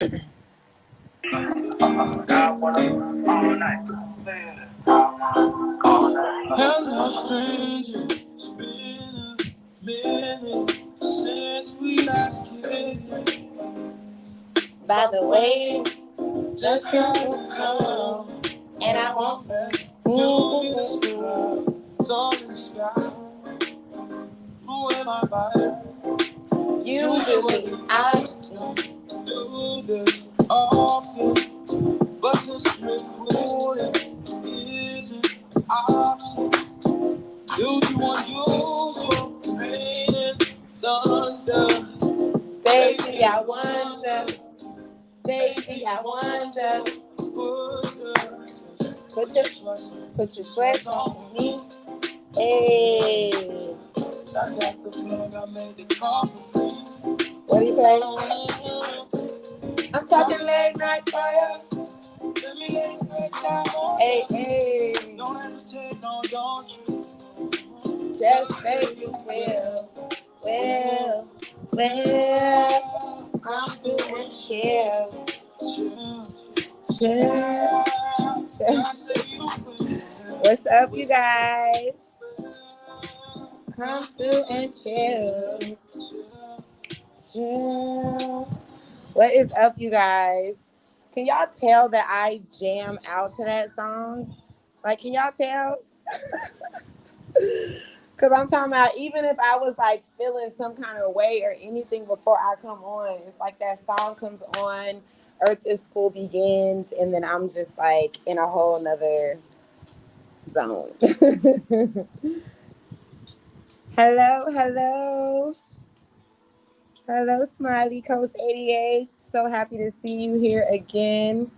Hello, stranger. It's been a minute since we last kicked. By the way, Just got in town, and and I I want want back. Young in the sky, thumb in the sky. Who am I by? usually I Do this often, but just recruiting isn't an option. Usual, unusual, rain and thunder. baby I wonder, baby I wonder. Put your put your sweat on me. Hey, I got the plug, I made the coffee. what do you say? I'm talking late night fire. Let me lay back down on Hey, you. hey, Don't hesitate, no, don't you? just say you will. Well, I'm doing chill. Chill. What's up, you guys? Come through and chill. Chill. What is up, you guys? Can y'all tell that I jam out to that song? Like, can y'all tell? Because I'm talking about, even if I was like feeling some kind of way or anything before I come on, it's like that song comes on, Earth is School begins, and then I'm just like in a whole nother zone. Hello, hello. Hello, Smiley Coast 88. So happy to see you here again.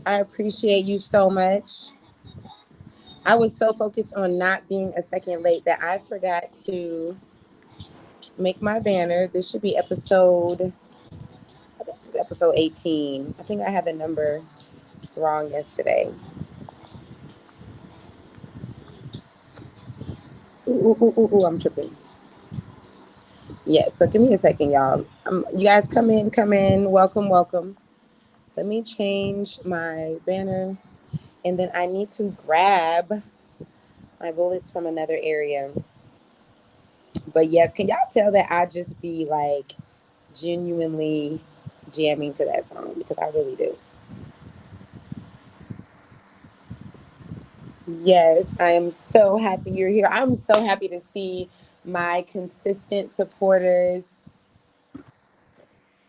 I appreciate you so much. I was so focused on not being a second late that I forgot to make my banner. This should be I think this is episode 18. I think I had the number wrong yesterday. Ooh, I'm tripping. Yes, so give me a second, y'all. You guys come in, come in. Welcome, welcome. Let me change my banner. And then I need to grab my bullets from another area. But yes, can y'all tell that I just be like genuinely jamming to that song? Because I really do. Yes, I am so happy you're here. I'm so happy to see my consistent supporters.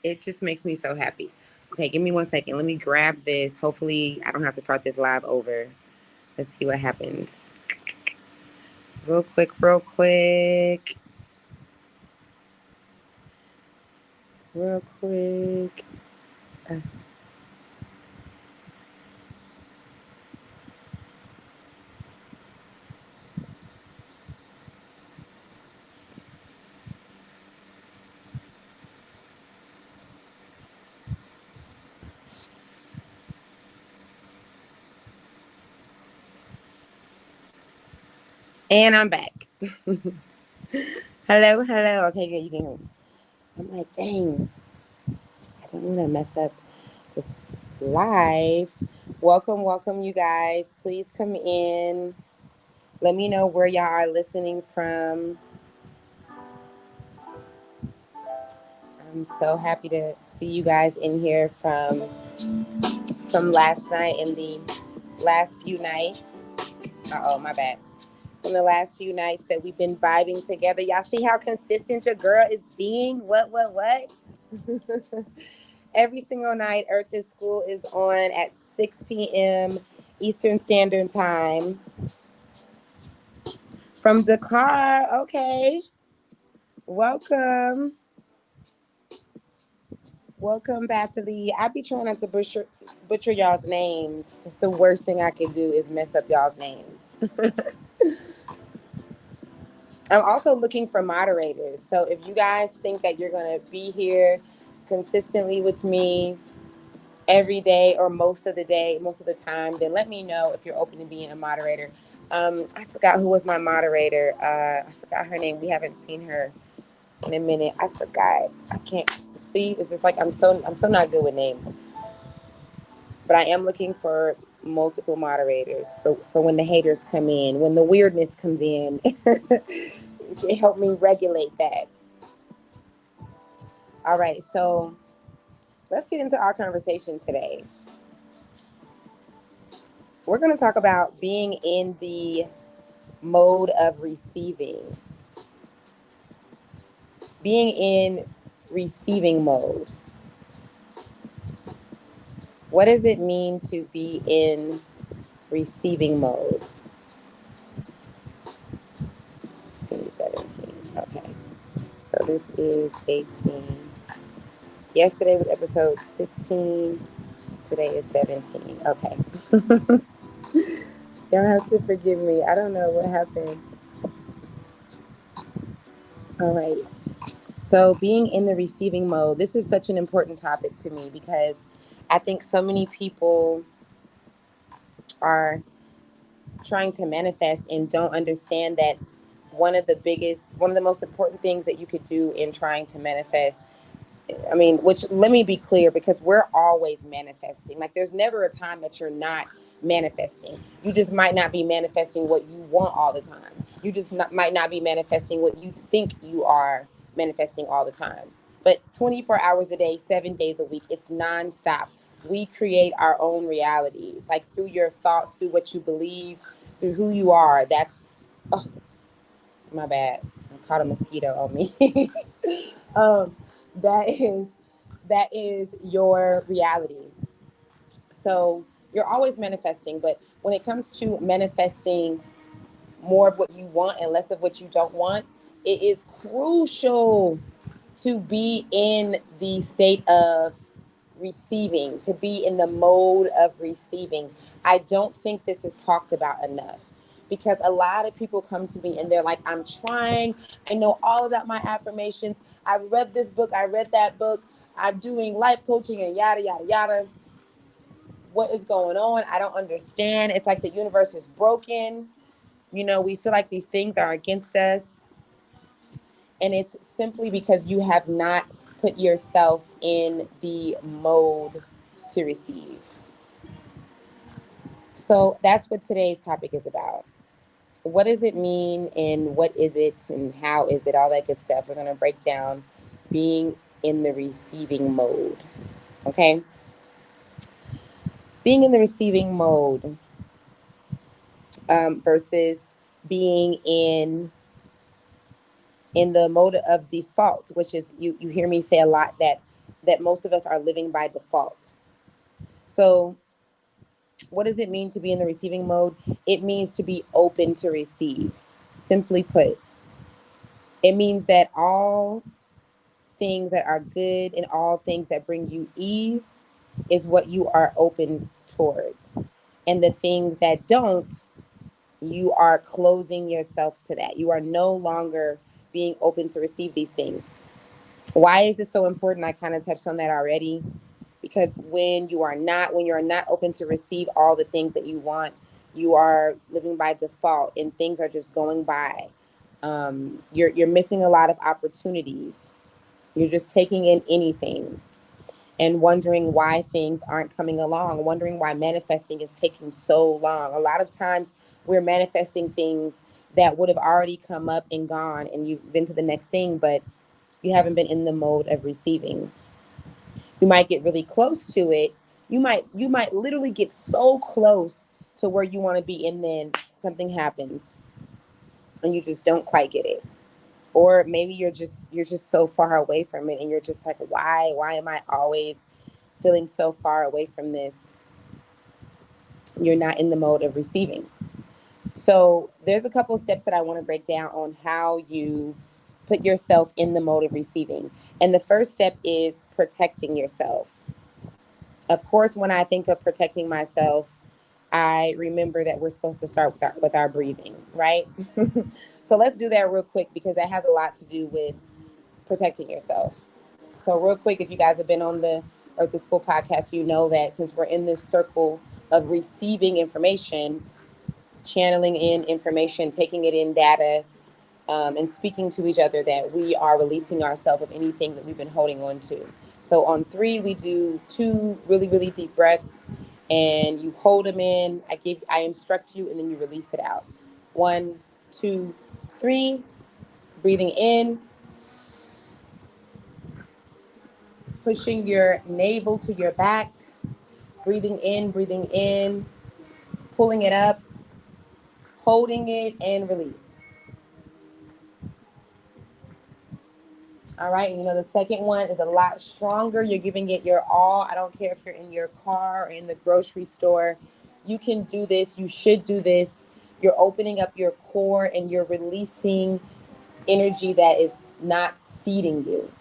It just makes me so happy. Okay, give me 1 second. Let me grab this. Hopefully, I don't have to start this live over. Let's see what happens. Real quick, real quick. Real quick. Uh, and I'm back. Hello, hello. Okay, good. You can hear me. I'm like, dang, I don't want to mess up this live. Welcome, welcome, you guys. Please come in. Let me know where y'all are listening from. I'm so happy to see you guys in here from last night and the last few nights. Oh, my bad. From the last few nights that we've been vibing together. Y'all see how consistent your girl is being? What? Every single night, Earth is School is on at 6 p.m. Eastern Standard Time. From Dakar, okay. Welcome. Welcome, Bathley. I be trying not to butcher y'all's names. It's the worst thing I could do is mess up y'all's names. I'm also looking for moderators. So if you guys think that you're going to be here consistently with me every day or most of the day, most of the time, then let me know if you're open to being a moderator. I forgot who was my moderator. I forgot her name. We haven't seen her in a minute. I forgot. I can't see. It's just like I'm so not good with names. But I am looking for multiple moderators for when the haters come in, when the weirdness comes in. It help me regulate that. All right, so let's get into our conversation today. We're going to talk about being in the mode of receiving. Being in receiving mode. What does it mean to be in receiving mode? 16, 17. Okay. So this is 18. Yesterday was episode 16. Today is 17. Okay. Y'all have to forgive me. I don't know what happened. All right. So being in the receiving mode, this is such an important topic to me because I think so many people are trying to manifest and don't understand that one of the most important things that you could do in trying to manifest, I mean, which let me be clear, because we're always manifesting. Like there's never a time that you're not manifesting. You just might not be manifesting what you want all the time. You just might not be manifesting what you think you are manifesting all the time. But 24 hours a day, 7 days a week, it's nonstop. We create our own realities, like through your thoughts, through what you believe, through who you are. That's, oh, my bad. I caught a mosquito on me. um, that is your reality. So you're always manifesting, but when it comes to manifesting more of what you want and less of what you don't want, it is crucial to be in the state of receiving, to be in the mode of receiving. I don't think this is talked about enough, because a lot of people come to me and they're like, I'm trying. I know all about my affirmations. I read this book. I read that book. I'm doing life coaching and yada, yada, yada. What is going on? I don't understand. It's like the universe is broken. You know, we feel like these things are against us. And it's simply because you have not put yourself in the mode to receive. So that's what today's topic is about. What does it mean and what is it and how is it? All that good stuff. We're going to break down being in the receiving mode. Okay? Being in the receiving mode versus being in the mode of default, which is, you hear me say a lot that most of us are living by default. So what does it mean to be in the receiving mode? It means to be open to receive. Simply put, it means that all things that are good and all things that bring you ease is what you are open towards. And the things that don't, you are closing yourself to that. You are no longer being open to receive these things. Why is this so important? I kind of touched on that already. Because when you are not open to receive all the things that you want, you are living by default and things are just going by. You're missing a lot of opportunities. You're just taking in anything and wondering why things aren't coming along, wondering why manifesting is taking so long. A lot of times we're manifesting things that would have already come up and gone and you've been to the next thing, but you haven't been in the mode of receiving. You might get really close to it. You might literally get so close to where you want to be, and then something happens and you just don't quite get it. Or maybe you're just so far away from it and you're just like, why am I always feeling so far away from this? You're not in the mode of receiving. So there's a couple of steps that I want to break down on how you put yourself in the mode of receiving. And the first step is protecting yourself. Of course, when I think of protecting myself, I remember that we're supposed to start with our breathing, right? So let's do that real quick because that has a lot to do with protecting yourself. So real quick, if you guys have been on the Earth to School podcast, you know that since we're in this circle of receiving information, channeling in information, taking it in data, and speaking to each other that we are releasing ourselves of anything that we've been holding on to. So on 3, we do 2 really, really deep breaths, and you hold them in. I instruct you, and then you release it out. 1, 2, 3. Breathing in, pushing your navel to your back. Breathing in, pulling it up, holding it, and release. All right, and the second one is a lot stronger. You're giving it your all. I don't care if you're in your car or in the grocery store. You can do this. You should do this. You're opening up your core and you're releasing energy that is not feeding you.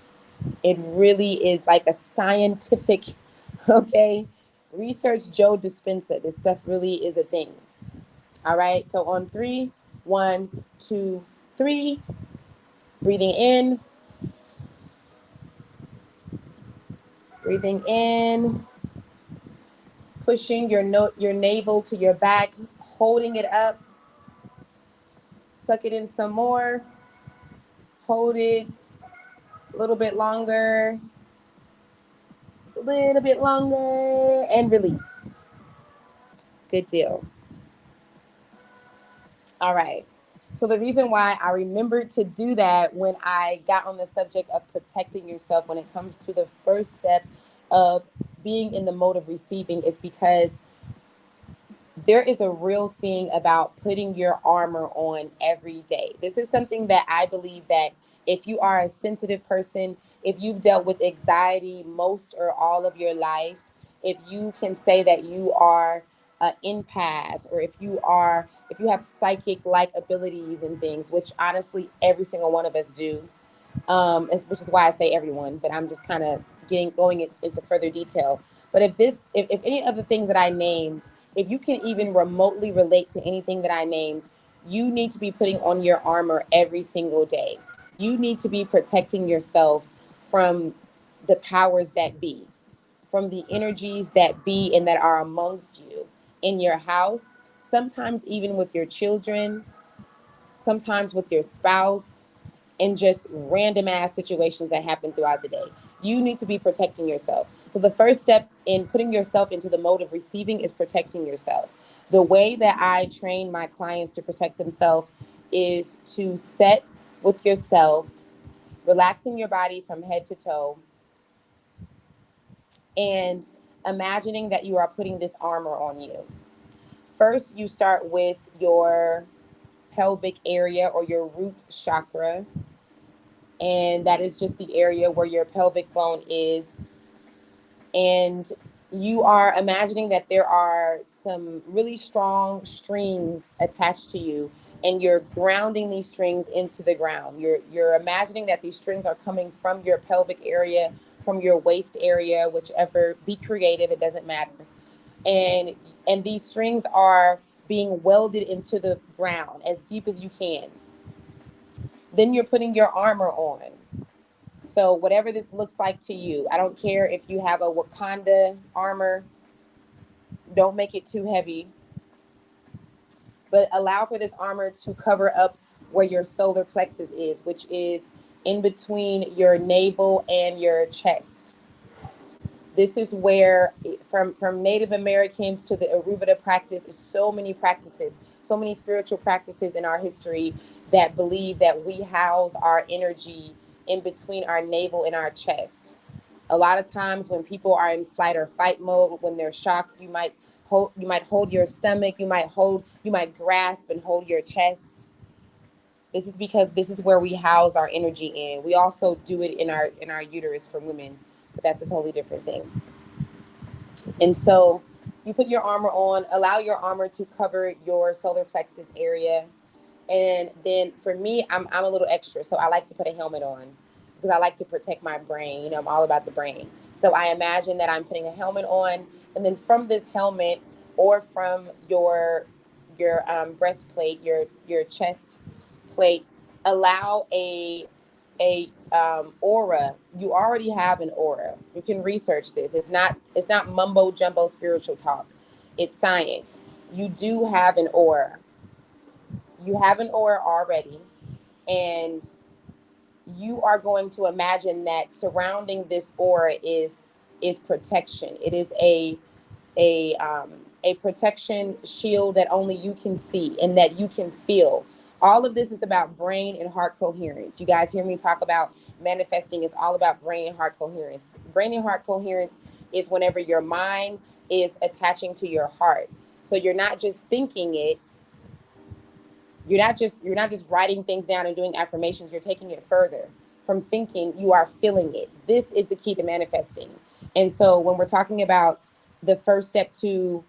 It really is like a scientific, okay? Research Joe Dispenza. This stuff really is a thing. All right, so on 3, 1, 2, 3. Breathing in. Breathing in. Pushing your navel to your back, holding it up. Suck it in some more. Hold it a little bit longer. A little bit longer. And release. Good deal. All right. So the reason why I remembered to do that when I got on the subject of protecting yourself when it comes to the first step of being in the mode of receiving is because there is a real thing about putting your armor on every day. This is something that I believe that if you are a sensitive person, if you've dealt with anxiety most or all of your life, if you can say that you are an empath, or if you have psychic like abilities and things, which honestly every single one of us do, which is why I say everyone, but I'm just kind of going into further detail. But if any of the things that I named, if you can even remotely relate to anything that I named, you need to be putting on your armor every single day. You need to be protecting yourself from the powers that be, from the energies that be and that are amongst you in your house, sometimes even with your children, sometimes with your spouse, and just random ass situations that happen throughout the day. You need to be protecting yourself. So the first step in putting yourself into the mode of receiving is protecting yourself. The way that I train my clients to protect themselves is to set with yourself, relaxing your body from head to toe, and imagining that you are putting this armor on you. First, you start with your pelvic area or your root chakra, and that is just the area where your pelvic bone is. And you are imagining that there are some really strong strings attached to you, and you're grounding these strings into the ground. You're imagining that these strings are coming from your pelvic area, from your waist area, whichever. Be creative, it doesn't matter. And these strings are being welded into the ground as deep as you can. Then you're putting your armor on. So whatever this looks like to you, I don't care if you have a Wakanda armor, don't make it too heavy, but allow for this armor to cover up where your solar plexus is, which is in between your navel and your chest. This is where, from Native Americans to the Ayurveda practice, is so many practices, so many spiritual practices in our history that believe that we house our energy in between our navel and our chest. A lot of times when people are in flight or fight mode, when they're shocked, you might hold your stomach, you might grasp and hold your chest. This is because this is where we house our energy in. We also do it in our uterus for women, but that's a totally different thing. And so you put your armor on, allow your armor to cover your solar plexus area. And then for me, I'm a little extra. So I like to put a helmet on because I like to protect my brain. I'm all about the brain. So I imagine that I'm putting a helmet on. And then from this helmet or from your breastplate, your chest plate, allow a aura. You already have an aura. You can research this. It's not mumbo jumbo spiritual talk. It's science. You do have an aura. You have an aura already, And you are going to imagine that surrounding this aura is protection. It is a um, a protection shield that only you can see and that you can feel. All of this is about brain and heart coherence. You guys hear me talk about manifesting is all about brain and heart coherence. Brain and heart coherence is whenever your mind is attaching to your heart. So you're not just thinking it, you're not just writing things down and doing affirmations. You're taking it further. From thinking, you are feeling it. This is the key to manifesting. And so when we're talking about the first step to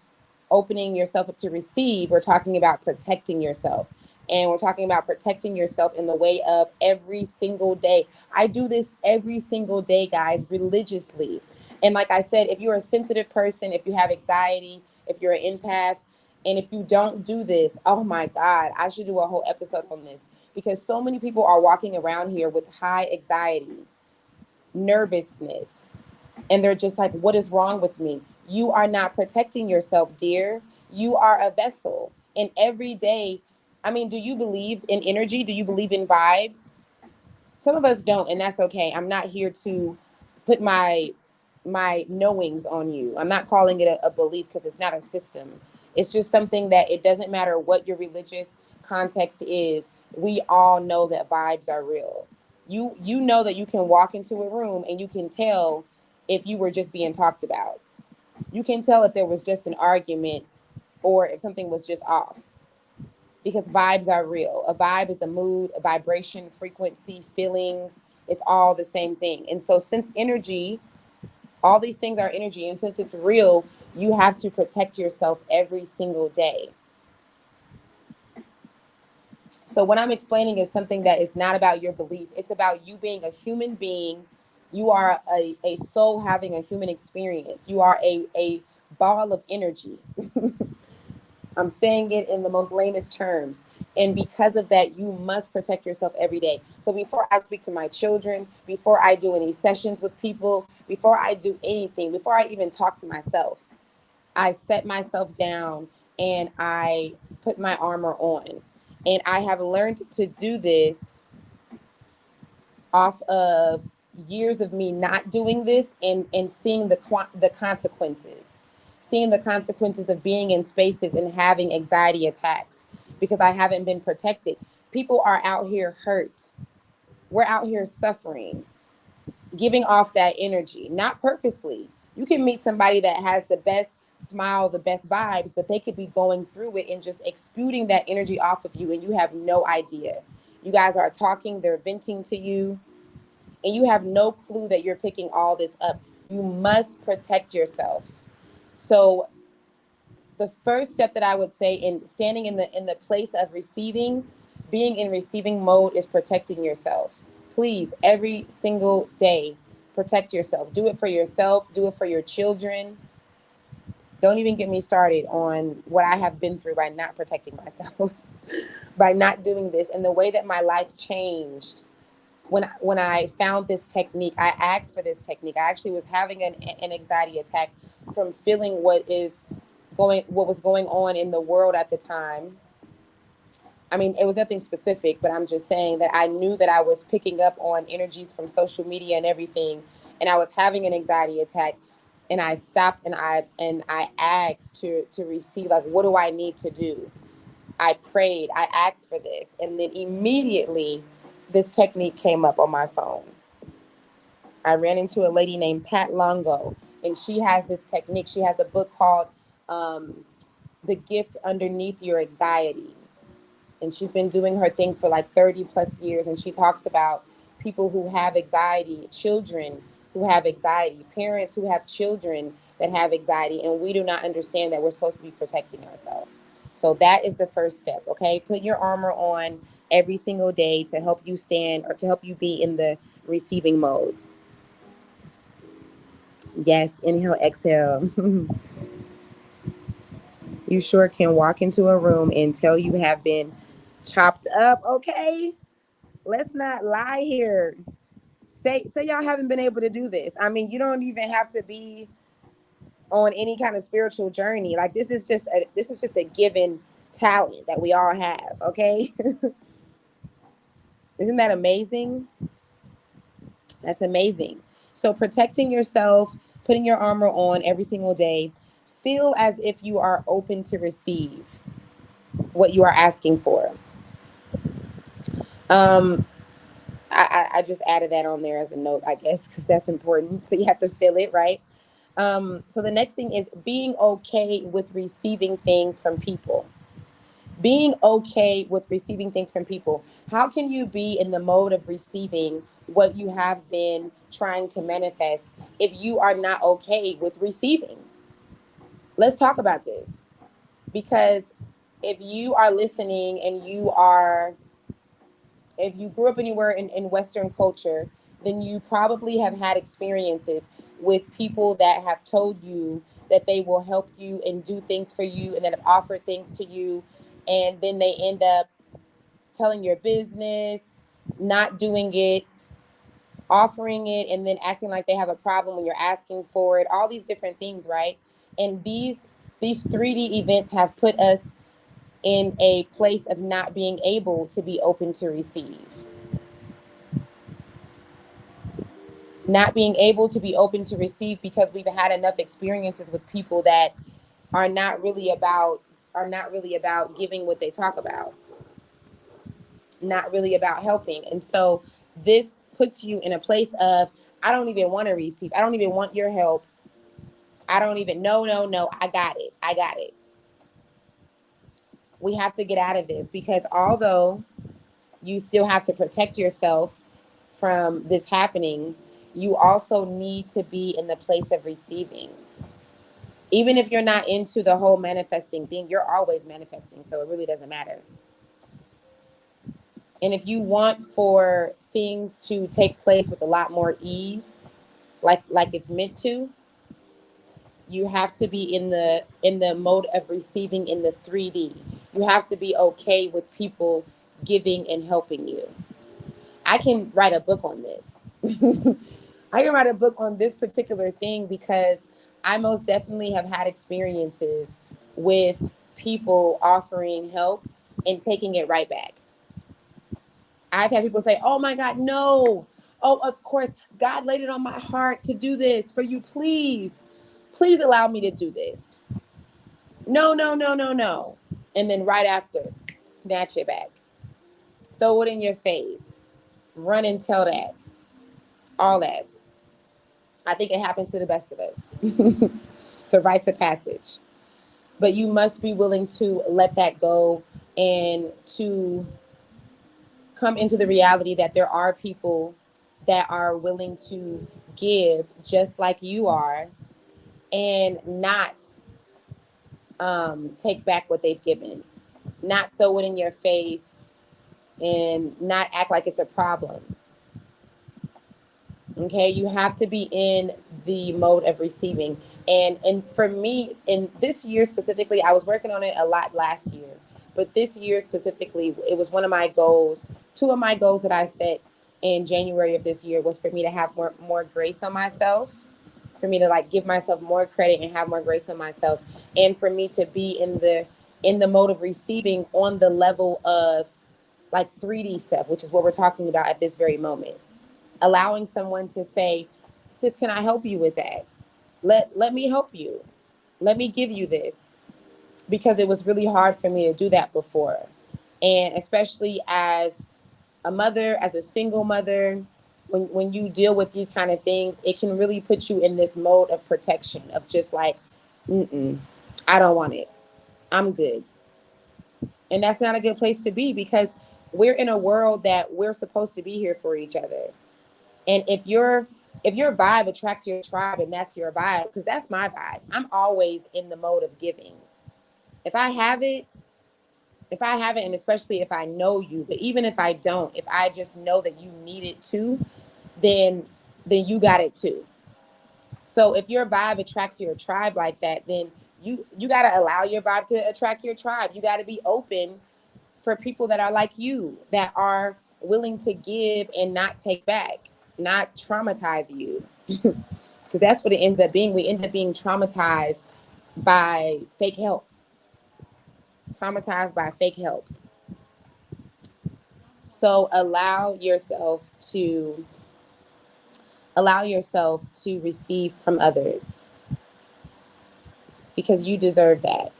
opening yourself up to receive, we're talking about protecting yourself. And we're talking about protecting yourself in the way of every single day. I do this every single day, guys, religiously. And like I said, if you're a sensitive person, if you have anxiety, if you're an empath, and if you don't do this, oh my God, I should do a whole episode on this, because so many people are walking around here with high anxiety, nervousness, and they're just like, what is wrong with me? You are not protecting yourself, dear. You are a vessel. And every day, I mean, do you believe in energy? Do you believe in vibes? Some of us don't, and that's okay. I'm not here to put my knowings on you. I'm not calling it a belief, because it's not a system. It's just something that it doesn't matter what your religious context is. We all know that vibes are real. You know that you can walk into a room and you can tell if you were just being talked about. You can tell if there was just an argument or if something was just off, because vibes are real. A vibe is a mood, a vibration, frequency, feelings. It's all the same thing. And so, since energy, all these things are energy, and since it's real, you have to protect yourself every single day. So, what I'm explaining is something that is not about your belief, it's about you being a human being. You are a soul having a human experience. You are a ball of energy. I'm saying it in the most lamest terms. And because of that, you must protect yourself every day. So before I speak to my children, before I do any sessions with people, before I do anything, before I even talk to myself, I set myself down and I put my armor on. And I have learned to do this off of years of me not doing this, and seeing the consequences, seeing the consequences of being in spaces and having anxiety attacks because I haven't been protected. People are out here hurt. We're out here suffering, giving off that energy, not purposely. You can meet somebody that has the best smile, the best vibes, but they could be going through it and just exuding that energy off of you, and you have no idea. You guys are talking, they're venting to you, and you have no clue that you're picking all this up. You must protect yourself. So the first step that I would say in standing in the place of receiving, being in receiving mode, is protecting yourself. Please, every single day, protect yourself. Do it for yourself, do it for your children. Don't even get me started on what I have been through by not protecting myself, by not doing this, and the way that my life changed when I found this technique. I asked for this technique. I actually was having an anxiety attack from feeling what was going on in the world at the time. I mean, it was nothing specific, but I'm just saying that I knew that I was picking up on energies from social media and everything, and I was having an anxiety attack. And I stopped and I asked to receive, like, what do I need to do? I prayed, I asked for this, and then immediately this technique came up on my phone. I ran into a lady named Pat Longo, and she has this technique. She has a book called um, The Gift Underneath Your Anxiety. And she's been doing her thing for like 30 plus years. And she talks about people who have anxiety, children who have anxiety, parents who have children that have anxiety. And we do not understand that we're supposed to be protecting ourselves. So that is the first step, okay? Put your armor on every single day to help you stand, or to help you be in the receiving mode. Yes, inhale, exhale. You sure can walk into a room and tell you have been chopped up, okay? Let's not lie here. Say y'all haven't been able to do this. I mean, you don't even have to be on any kind of spiritual journey. Like, this is just a given talent that we all have, okay? Isn't that amazing? That's amazing. So protecting yourself, putting your armor on every single day, feel as if you are open to receive what you are asking for. Um, I just added that on there as a note, I guess, because that's important. So you have to feel it, right? So the next thing is being okay with receiving things from people. Being okay with receiving things from people. How can you be in the mode of receiving what you have been trying to manifest if you are not okay with receiving? Let's talk about this, because if you are listening and if you grew up anywhere in Western culture, then you probably have had experiences with people that have told you that they will help you and do things for you and that have offered things to you. And then they end up telling your business, not doing it, offering it, and then acting like they have a problem when you're asking for it. All these different things, right? And these 3D events have put us in a place of not being able to be open to receive. Not being able to be open to receive because we've had enough experiences with people that are not really about giving what they talk about, not really about helping. And so this puts you in a place of, I don't even want to receive. I don't even want your help. I don't even, no, I got it. I got it. We have to get out of this, because although you still have to protect yourself from this happening, you also need to be in the place of receiving. Even if you're not into the whole manifesting thing, you're always manifesting, so it really doesn't matter. And if you want for things to take place with a lot more ease, like it's meant to, you have to be in the mode of receiving in the 3D. You have to be okay with people giving and helping you. I can write a book on this. I can write a book on this particular thing, because I most definitely have had experiences with people offering help and taking it right back. I've had people say, "Oh my God, no. Oh, of course, God laid it on my heart to do this for you. Please, please allow me to do this." No, no, no, no, no. And then right after, snatch it back, throw it in your face, run and tell that, all that. I think it happens to the best of us. It's a rite of passage. But you must be willing to let that go and to come into the reality that there are people that are willing to give just like you are, and not take back what they've given, not throw it in your face, and not act like it's a problem. Okay, you have to be in the mode of receiving. And for me, in this year specifically, I was working on it a lot last year, but this year specifically, it was one of my goals. Two of my goals that I set in January of this year was for me to have more grace on myself, for me to like give myself more credit and have more grace on myself, and for me to be in the mode of receiving on the level of like 3D stuff, which is what we're talking about at this very moment. Allowing someone to say, "Sis, can I help you with that? Let me help you. Let me give you this," because it was really hard for me to do that before. And especially as a mother, as a single mother, when you deal with these kind of things, it can really put you in this mode of protection, of just like, mm-mm, I don't want it. I'm good. And that's not a good place to be, because we're in a world that we're supposed to be here for each other. And if your vibe attracts your tribe and that's your vibe, because that's my vibe, I'm always in the mode of giving. If I have it, if I have it, and especially if I know you, but even if I don't, if I just know that you need it too, then you got it too. So if your vibe attracts your tribe like that, then you got to allow your vibe to attract your tribe. You got to be open for people that are like you, that are willing to give and not take back, not traumatize you. Because that's what it ends up being. We end up being traumatized by fake help. Traumatized by fake help. So allow yourself to receive from others because you deserve that.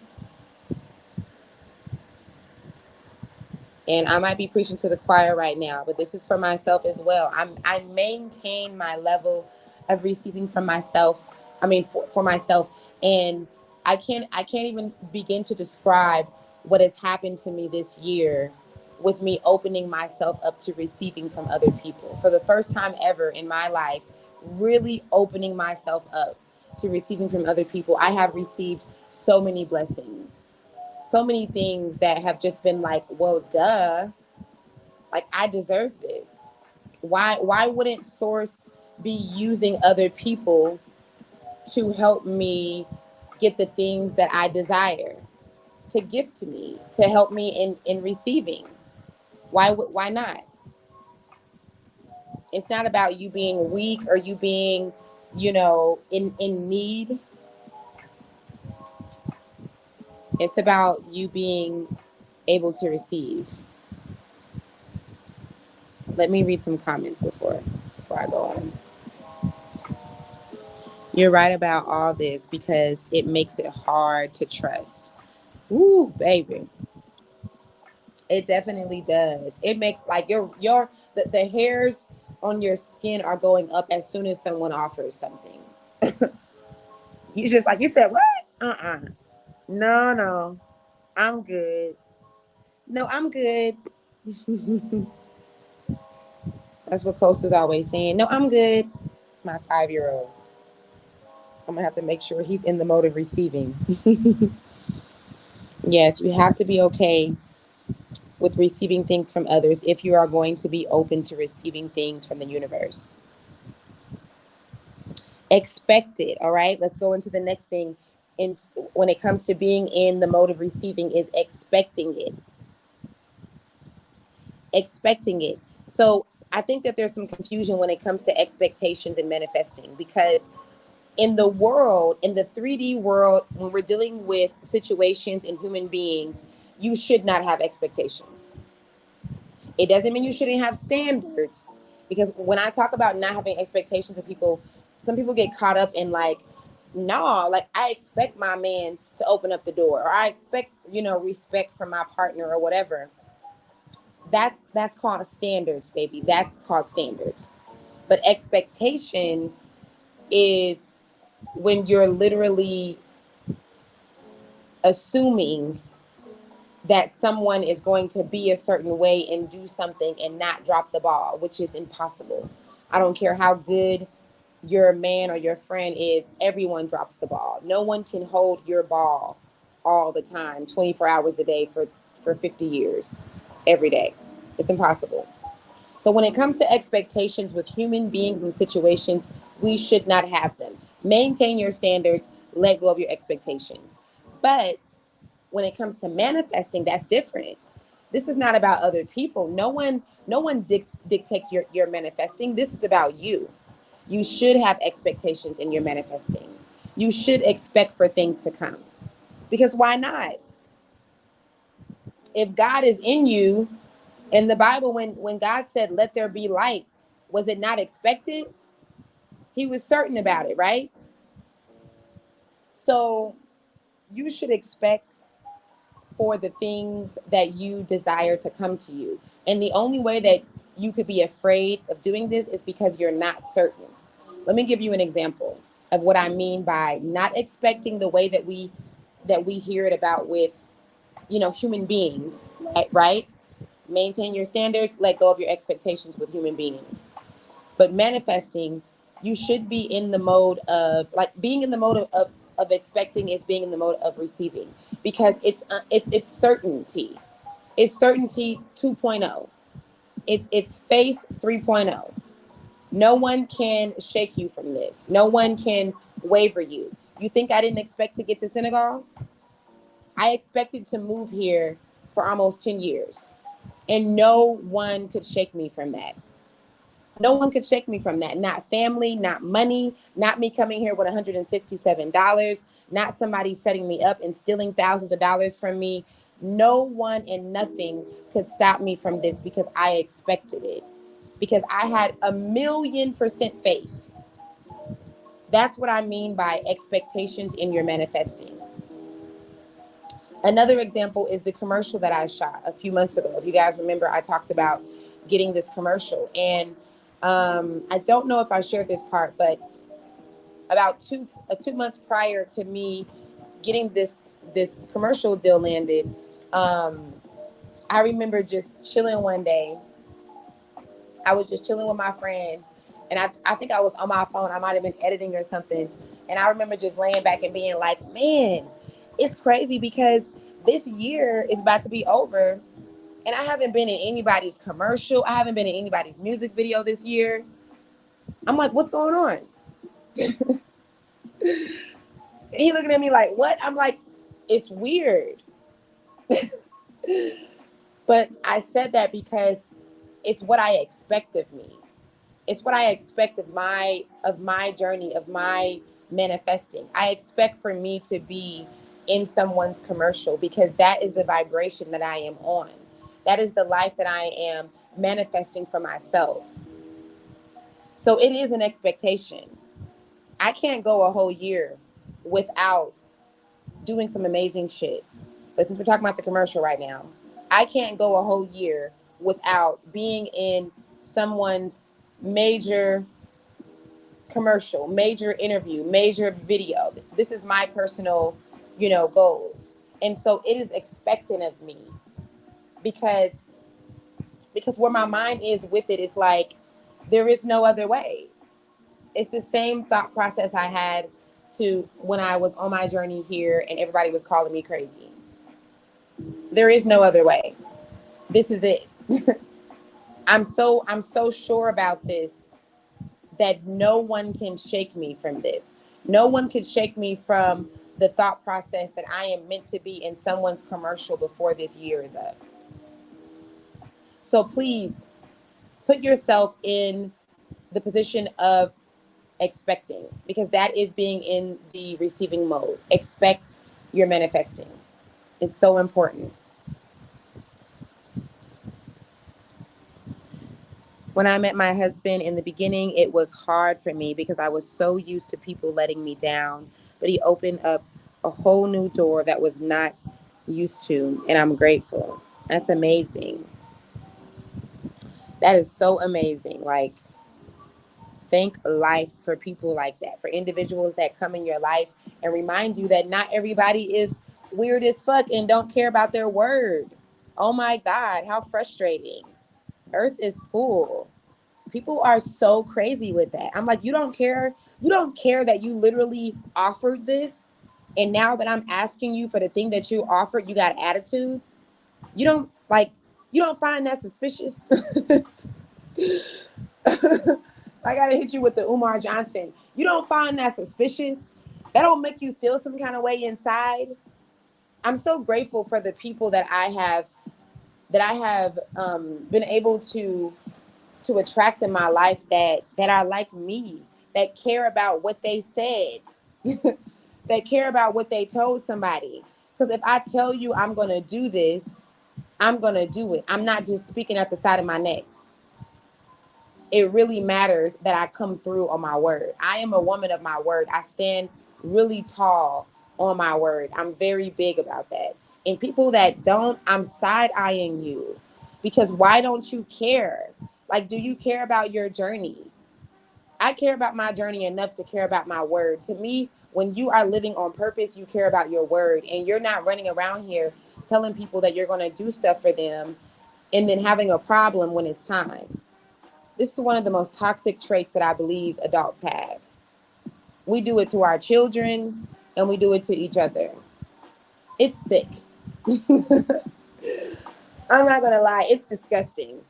And I might be preaching to the choir right now, but this is for myself as well. I maintain my level of receiving from myself. I mean, for myself, and I can't even begin to describe what has happened to me this year with me opening myself up to receiving from other people for the first time ever in my life. Really opening myself up to receiving from other people. I have received so many blessings, so many things that have just been like, well, duh, like I deserve this. Why wouldn't source be using other people to help me get the things that I desire, to gift to me, to help me in receiving? Why not? It's not about you being weak or you being, in need. It's about you being able to receive. Let me read some comments before I go on. You're right about all this because it makes it hard to trust. Ooh, baby. It definitely does. It makes like the hairs on your skin are going up as soon as someone offers something. You just like you said, what? No. I'm good. No, I'm good. That's what Costa's always saying. No, I'm good. My 5-year-old. I'm gonna have to make sure he's in the mode of receiving. Yes, you have to be okay with receiving things from others if you are going to be open to receiving things from the universe. Expect it. All right, let's go into the next thing. And when it comes to being in the mode of receiving, is expecting it. Expecting it. So I think that there's some confusion when it comes to expectations and manifesting, because in the world, in the 3D world, when we're dealing with situations and human beings, you should not have expectations. It doesn't mean you shouldn't have standards, because when I talk about not having expectations of people, some people get caught up in like, no, like I expect my man to open up the door, or I expect, respect from my partner or whatever. That's called standards, baby. That's called standards. But expectations is when you're literally assuming that someone is going to be a certain way and do something and not drop the ball, which is impossible. I don't care how good your man or your friend is, everyone drops the ball. No one can hold your ball all the time, 24 hours a day for 50 years, every day. It's impossible. So when it comes to expectations with human beings and situations, we should not have them. Maintain your standards, let go of your expectations. But when it comes to manifesting, that's different. This is not about other people. No one dictates your manifesting. This is about you. You should have expectations in your manifesting. You should expect for things to come. Because why not? If God is in you, in the Bible, when God said, let there be light, was it not expected? He was certain about it, right? So you should expect for the things that you desire to come to you. And the only way that you could be afraid of doing this is because you're not certain. Let me give you an example of what I mean by not expecting the way that we hear it about with, human beings, right? Maintain your standards, let go of your expectations with human beings. But manifesting, you should be in the mode of like being in the mode of expecting is being in the mode of receiving, because it's certainty. It's certainty 2.0. It's faith 3.0. No one can shake you from this. No one can waver you. You think I didn't expect to get to Senegal? I expected to move here for almost 10 years. And no one could shake me from that. No one could shake me from that. Not family, not money, not me coming here with $167, not somebody setting me up and stealing thousands of dollars from me. No one and nothing could stop me from this because I expected it. Because I had 1,000,000% faith. That's what I mean by expectations in your manifesting. Another example is the commercial that I shot a few months ago. If you guys remember, I talked about getting this commercial. And I don't know if I shared this part, but about 2 months prior to me getting this commercial deal landed, I remember just chilling one day. I was just chilling with my friend, and I think I was on my phone. I might have been editing or something. And I remember just laying back and being like, man, it's crazy because this year is about to be over. And I haven't been in anybody's commercial. I haven't been in anybody's music video this year. I'm like, what's going on? And he looking at me like, what? I'm like, it's weird. But I said that because it's what I expect of me. It's what I expect of my journey, of my manifesting. I expect for me to be in someone's commercial because that is the vibration that I am on. That is the life that I am manifesting for myself. So it is an expectation. I can't go a whole year without doing some amazing shit. But since we're talking about the commercial right now, I can't go a whole year without being in someone's major commercial, major interview, major video. This is my personal, goals. And so it is expectant of me because where my mind is with it is like, there is no other way. It's the same thought process I had to when I was on my journey here and everybody was calling me crazy. There is no other way. This is it. I'm so sure about this that no one can shake me from this. No one can shake me from the thought process that I am meant to be in someone's commercial before this year is up. So please put yourself in the position of expecting, because that is being in the receiving mode. Expect your manifesting. It's so important. When I met my husband in the beginning, it was hard for me because I was so used to people letting me down. But he opened up a whole new door that was not used to, and I'm grateful. That's amazing. That is so amazing. Like, thank life for people like that, for individuals that come in your life and remind you that not everybody is weird as fuck and don't care about their word. Oh my God, how frustrating. Earth is school. People are so crazy with that. I'm like, you don't care that you literally offered this, and now that I'm asking you for the thing that you offered, you got attitude. You don't find that suspicious. I gotta hit you with the Umar Johnson. You don't find that suspicious? That don't make you feel some kind of way inside? I'm so grateful for the people that I have been able to attract in my life that are like me, that care about what they said, that care about what they told somebody. Because if I tell you I'm gonna do this, I'm gonna do it. I'm not just speaking at the side of my neck. It really matters that I come through on my word. I am a woman of my word. I stand really tall on my word. I'm very big about that. And people that don't, I'm side-eyeing you. Because why don't you care? Like, do you care about your journey? I care about my journey enough to care about my word. To me, when you are living on purpose, you care about your word. And you're not running around here telling people that you're going to do stuff for them and then having a problem when it's time. This is one of the most toxic traits that I believe adults have. We do it to our children and we do it to each other. It's sick. I'm not going to lie. It's disgusting.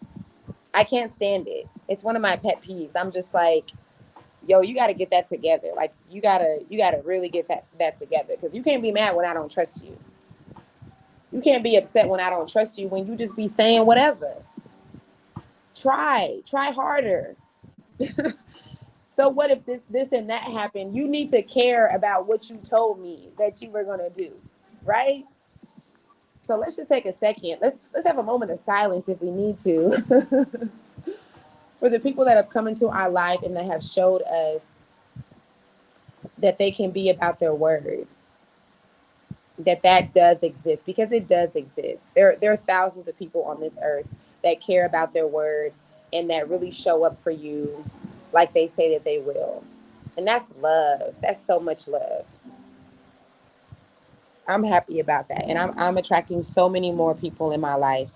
I can't stand it. It's one of my pet peeves. I'm just like, yo, you got to get that together. Like, you got to really get that together, because you can't be mad when I don't trust you. You can't be upset when I don't trust you, when you just be saying whatever. Try harder. So what if this and that happened? You need to care about what you told me that you were going to do, right? So let's just take a second. Let's have a moment of silence if we need to. For the people that have come into our life and that have showed us that they can be about their word, that does exist, because it does exist. There are thousands of people on this earth that care about their word and that really show up for you like they say that they will. And that's love. That's so much love. I'm happy about that. And I'm attracting so many more people in my life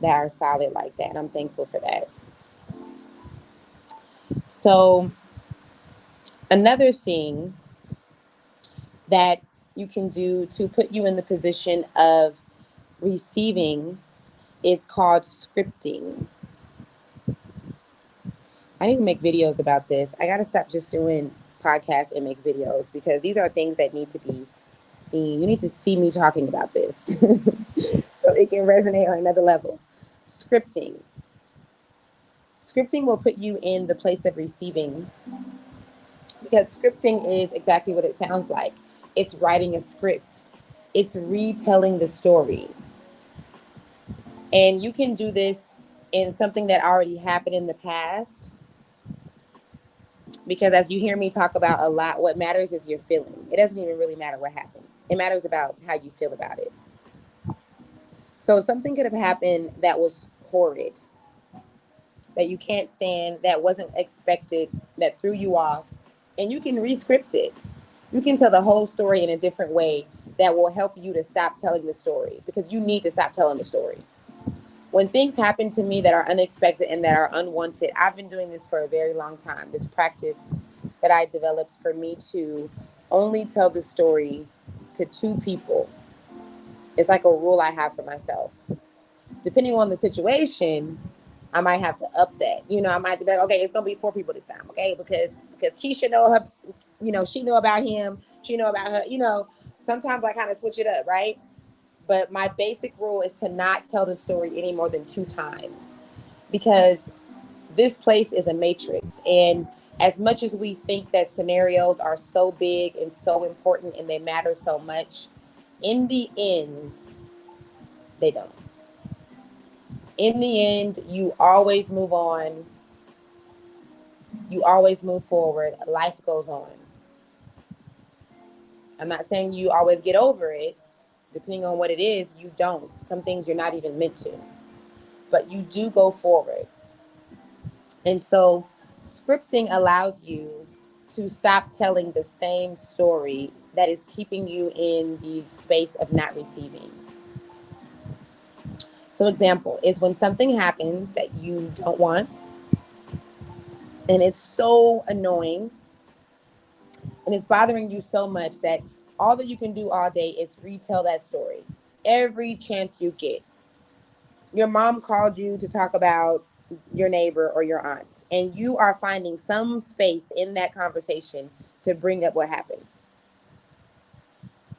that are solid like that. And I'm thankful for that. So another thing that you can do to put you in the position of receiving is called scripting. I need to make videos about this. I got to stop just doing podcasts and make videos, because these are things that need to be seen. You need to see me talking about this so it can resonate on another level. Scripting. Scripting will put you in the place of receiving, because scripting is exactly what it sounds like. It's writing a script. It's retelling the story. And you can do this in something that already happened in the past, because as you hear me talk about a lot, what matters is your feeling. It doesn't even really matter what happened. It matters about how you feel about it. So something could have happened that was horrid, that you can't stand, that wasn't expected, that threw you off, and you can re-script it. You can tell the whole story in a different way that will help you to stop telling the story, because you need to stop telling the story. When things happen to me that are unexpected and that are unwanted, I've been doing this for a very long time. This practice that I developed for me to only tell the story to two people. It's like a rule I have for myself. Depending on the situation, I might have to up that. I might be like, okay, it's gonna be 4 people this time, okay? Because Keisha know her, she know about him, she know about her, Sometimes I kind of switch it up, right? But my basic rule is to not tell the story any more than 2 times, because this place is a matrix. And as much as we think that scenarios are so big and so important and they matter so much, in the end, they don't. In the end, you always move on. You always move forward. Life goes on. I'm not saying you always get over it. Depending on what it is, you don't. Some things you're not even meant to. But you do go forward. And so scripting allows you to stop telling the same story that is keeping you in the space of not receiving. So example is when something happens that you don't want, and it's so annoying and it's bothering you so much that all that you can do all day is retell that story every chance you get. Your mom called you to talk about your neighbor or your aunt, and you are finding some space in that conversation to bring up what happened.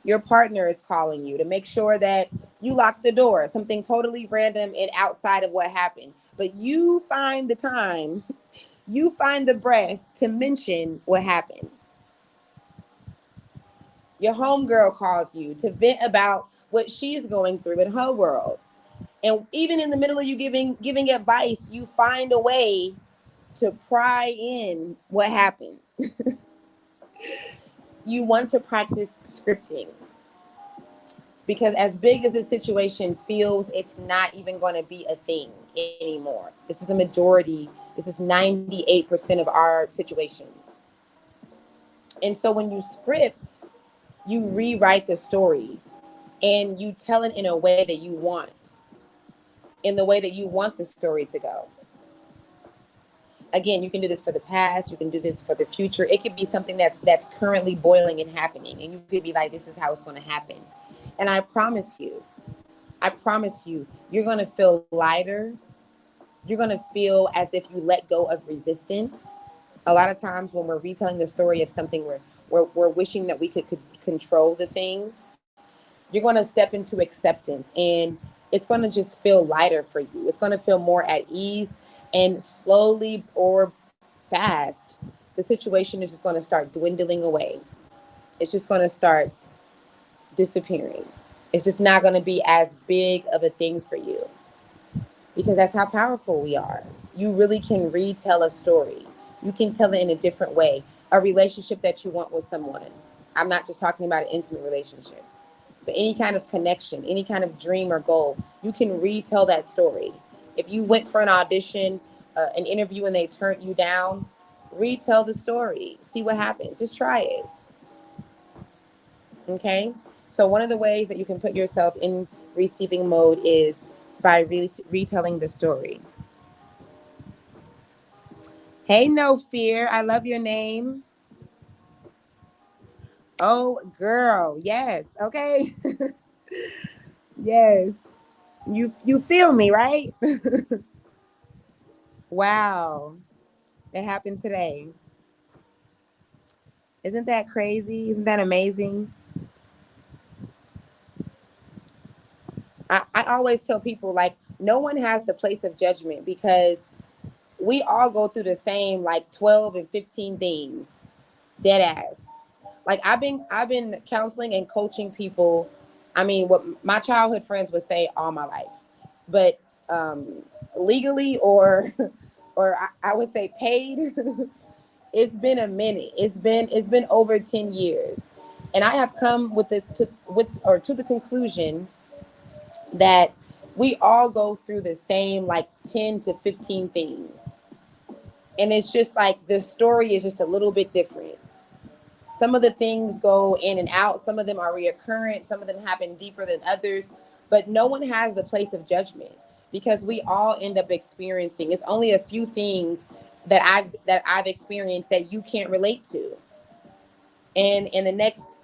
Your partner is calling you to make sure that you lock the door, something totally random and outside of what happened. But you find the time, you find the breath to mention what happened. Your homegirl calls you to vent about what she's going through in her world. And even in the middle of you giving advice, you find a way to pry in what happened. You want to practice scripting, because as big as the situation feels, it's not even going to be a thing anymore. This is the majority. This is 98% of our situations. And so when you script, you rewrite the story and you tell it in a way that you want, in the way that you want the story to go. Again, you can do this for the past, you can do this for the future. It could be something that's currently boiling and happening, and you could be like, this is how it's going to happen. And I promise you, you're going to feel lighter. You're going to feel as if you let go of resistance. A lot of times when we're retelling the story of something, we're wishing that we could control the thing. You're going to step into acceptance, and it's going to just feel lighter for you. It's going to feel more at ease, and slowly or fast, the situation is just going to start dwindling away. It's just going to start disappearing. It's just not going to be as big of a thing for you, because that's how powerful we are. You really can retell a story. You can tell it in a different way. A relationship that you want with someone. I'm not just talking about an intimate relationship, but any kind of connection, any kind of dream or goal, you can retell that story. If you went for an audition, an interview, and they turned you down, retell the story. See what happens. Just try it. Okay? So, one of the ways that you can put yourself in receiving mode is by retelling the story. Hey, No Fear. I love your name. Oh, girl. Yes. Okay. Yes. You feel me, right? Wow. It happened today. Isn't that crazy? Isn't that amazing? I always tell people, like, no one has the place of judgment, because we all go through the same like 12 and 15 things. Dead ass. Like, I've been counseling and coaching people. I mean, what my childhood friends would say all my life, but legally, or I would say paid. It's been a minute. It's been over 10 years, and I have come to the conclusion that we all go through the same like 10 to 15 things, and it's just like the story is just a little bit different. Some of the things go in and out. Some of them are reoccurrent. Some of them happen deeper than others. But no one has the place of judgment, because we all end up experiencing. It's only a few things that I've experienced that you can't relate to. And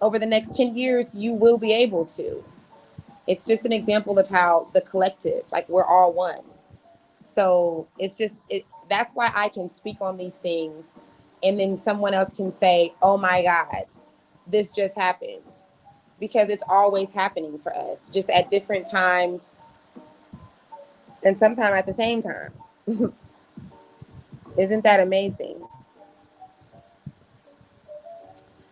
over the next 10 years, you will be able to. It's just an example of how the collective, like, we're all one. So that's why I can speak on these things, and then someone else can say, "Oh my God, this just happened," because it's always happening for us, just at different times, and sometimes at the same time. Isn't that amazing?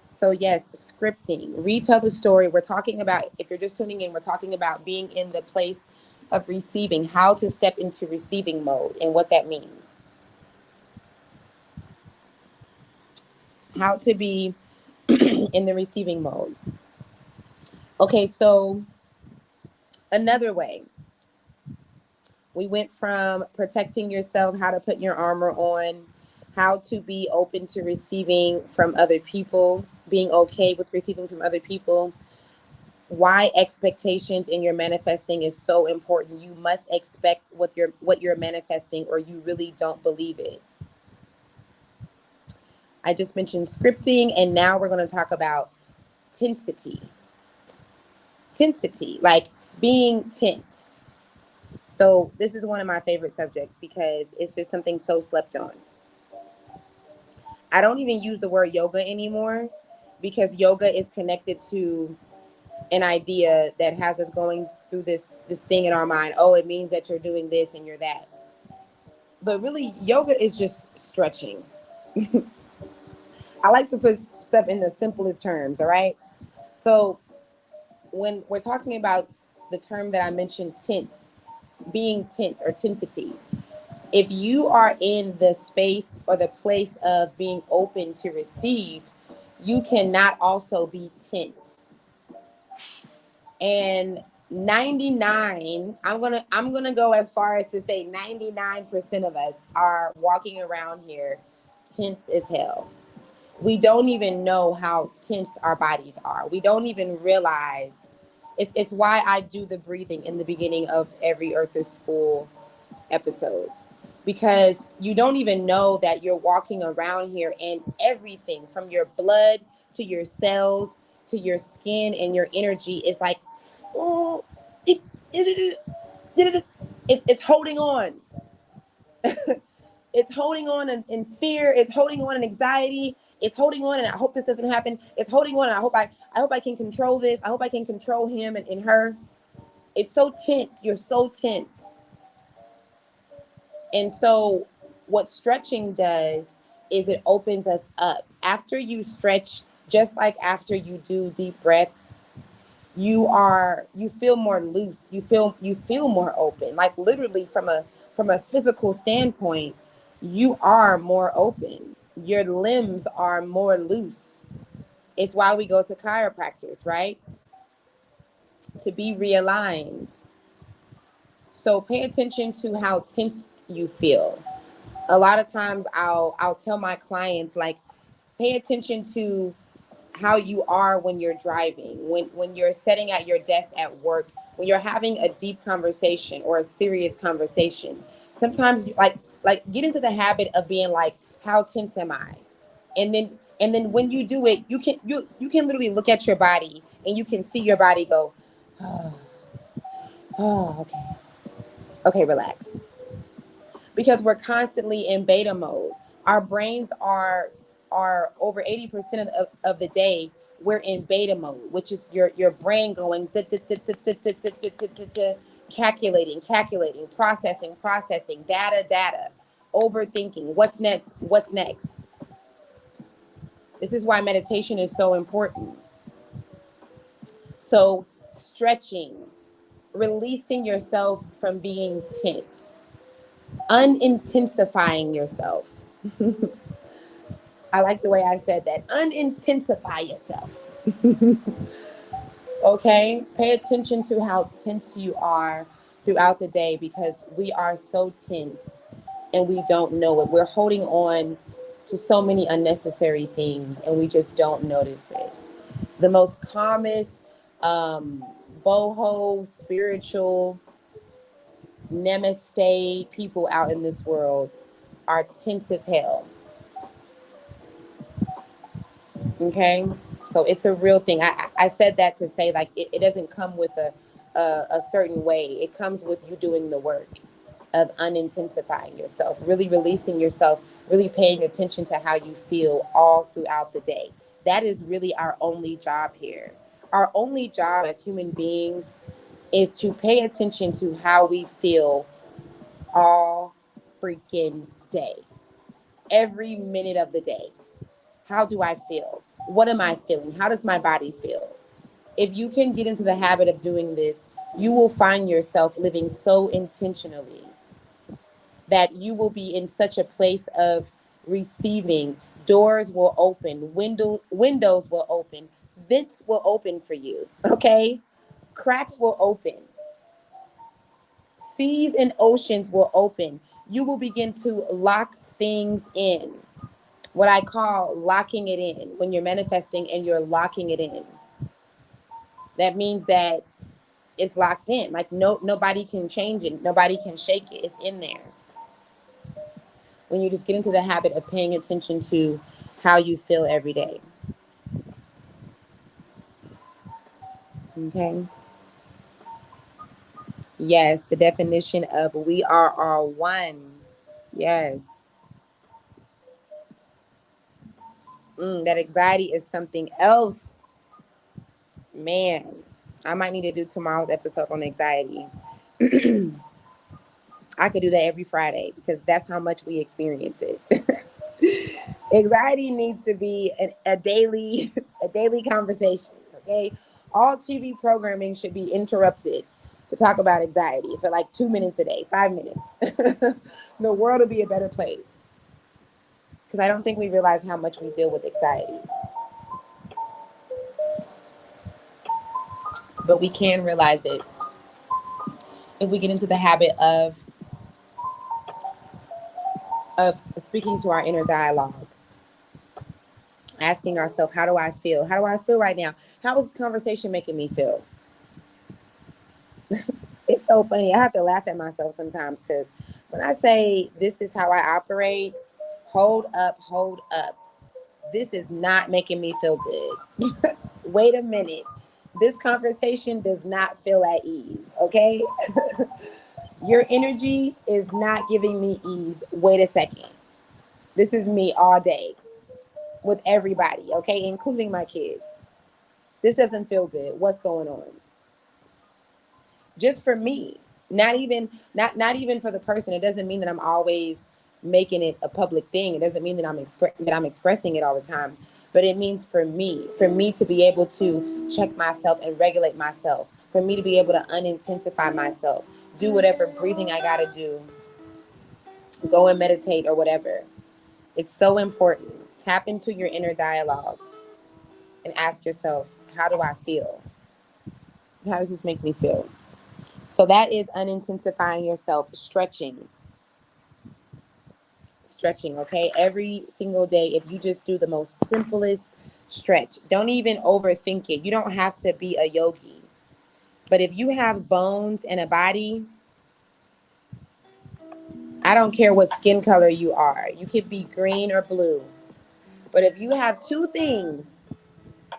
So yes, scripting, retell the story. We're talking about, if you're just tuning in, we're talking about being in the place of receiving, how to step into receiving mode and what that means. How to be in the receiving mode. Okay, so another way. We went from protecting yourself, how to put your armor on, how to be open to receiving from other people, being okay with receiving from other people, why expectations in your manifesting is so important. You must expect what you're manifesting, or you really don't believe it. I just mentioned scripting, and now we're going to talk about tensity. Tensity, like being tense. So this is one of my favorite subjects, because it's just something so slept on. I don't even use the word yoga anymore, because yoga is connected to an idea that has us going through this thing in our mind. Oh, it means that you're doing this and you're that. But really, yoga is just stretching. I like to put stuff in the simplest terms, all right? So when we're talking about the term that I mentioned, tense, being tense or tensity, if you are in the space or the place of being open to receive, you cannot also be tense. And 99, I'm gonna go as far as to say 99% of us are walking around here tense as hell. We don't even know how tense our bodies are. We don't even realize it's why I do the breathing in the beginning of every Earth School episode, because you don't even know that you're walking around here, and everything from your blood to your cells to your skin and your energy is like, oh, it's holding on. It's holding on in fear. It's holding on in anxiety. It's holding on, and I hope this doesn't happen. It's holding on, and I hope I can control this. I hope I can control him and her. It's so tense. You're so tense. And so what stretching does is it opens us up. After you stretch, just like after you do deep breaths, You feel more loose, you feel more open, like literally from a physical standpoint, you are more open, your limbs are more loose. It's why we go to chiropractors, right? To be realigned. So pay attention to how tense you feel. A lot of times I'll tell my clients, like, pay attention to how you are when you're driving, when you're sitting at your desk at work, when you're having a deep conversation or a serious conversation. Sometimes like get into the habit of being like, how tense am I? And then when you do it, you can literally look at your body and you can see your body go, oh, oh, okay. Okay, relax. Because we're constantly in beta mode. Our brains are over 80% of the day we're in beta mode, which is your brain going calculating, processing, data, overthinking. What's next? This is why meditation is so important. So stretching, releasing yourself from being tense, unintensifying yourself. I like the way I said that. Unintensify yourself. Okay? Pay attention to how tense you are throughout the day, because we are so tense and we don't know it. We're holding on to so many unnecessary things and we just don't notice it. The most calmest, boho, spiritual, namaste people out in this world are tense as hell. Okay, so it's a real thing. I said that to say, like, it doesn't come with a certain way. It comes with you doing the work of unintensifying yourself, really releasing yourself, really paying attention to how you feel all throughout the day. That is really our only job here. Our only job as human beings is to pay attention to how we feel all freaking day, every minute of the day. How do I feel? What am I feeling? How does my body feel? If you can get into the habit of doing this, you will find yourself living so intentionally that you will be in such a place of receiving. Doors will open, windows will open, vents will open for you, okay? Cracks will open, seas and oceans will open. You will begin to lock things in, what I call locking it in. When you're manifesting and you're locking it in, that means that it's locked in. Like, nobody can change it, nobody can shake it. It's in there. When you just get into the habit of paying attention to how you feel every day. Okay. Yes, the definition of we are all one. Yes. That anxiety is something else. Man, I might need to do tomorrow's episode on anxiety. I could do that every Friday because that's how much we experience it. Anxiety needs to be a daily a daily conversation. Okay, all TV programming should be interrupted to talk about anxiety for like 2 minutes a day, 5 minutes. The world will be a better place, because I don't think we realize how much we deal with anxiety, but we can realize it if we get into the habit of speaking to our inner dialogue, asking ourselves, how do I feel? How do I feel right now? How is this conversation making me feel? It's so funny. I have to laugh at myself sometimes, because when I say this is how I operate, hold up. This is not making me feel good. Wait a minute. This conversation does not feel at ease, okay? Your energy is not giving me ease. Wait a second. This is me all day with everybody, okay, including my kids. This doesn't feel good. What's going on? Just for me, not even for the person. It doesn't mean that I'm always making it a public thing. It doesn't mean that I'm expressing it all the time. but it means for me to be able to check myself and regulate myself, for me to be able to unintensify myself, do whatever breathing I got to do, go and meditate or whatever. It's so important. Tap into your inner dialogue and ask yourself, how do I feel? How does this make me feel? So that is unintensifying yourself, stretching, okay? Every single day, if you just do the most simplest stretch, don't even overthink it. You don't have to be a yogi. But if you have bones and a body, I don't care what skin color you are. You could be green or blue. But if you have two things,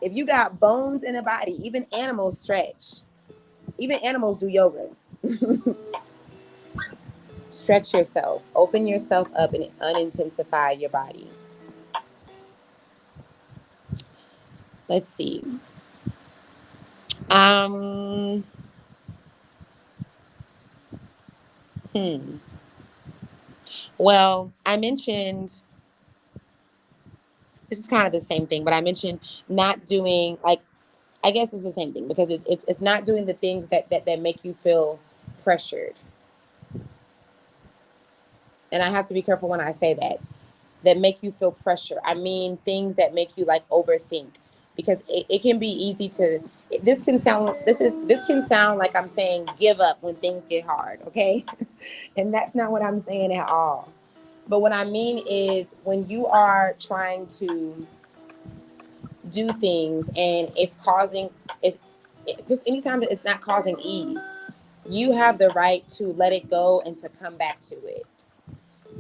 if you got bones and a body, even animals stretch. Even animals do yoga. Stretch yourself, open yourself up, and unintensify your body. Let's see. Um, hmm. Well, I mentioned this is kind of the same thing, but I mentioned not doing like I guess it's the same thing because it's not doing the things that make you feel pressured. And I have to be careful when I say that make you feel pressure. I mean things that make you like overthink because it can be easy to this can sound like I'm saying give up when things get hard, okay? And that's not what I'm saying at all. But what I mean is when you are trying to do things and it's causing it just anytime that it's not causing ease, you have the right to let it go and to come back to it.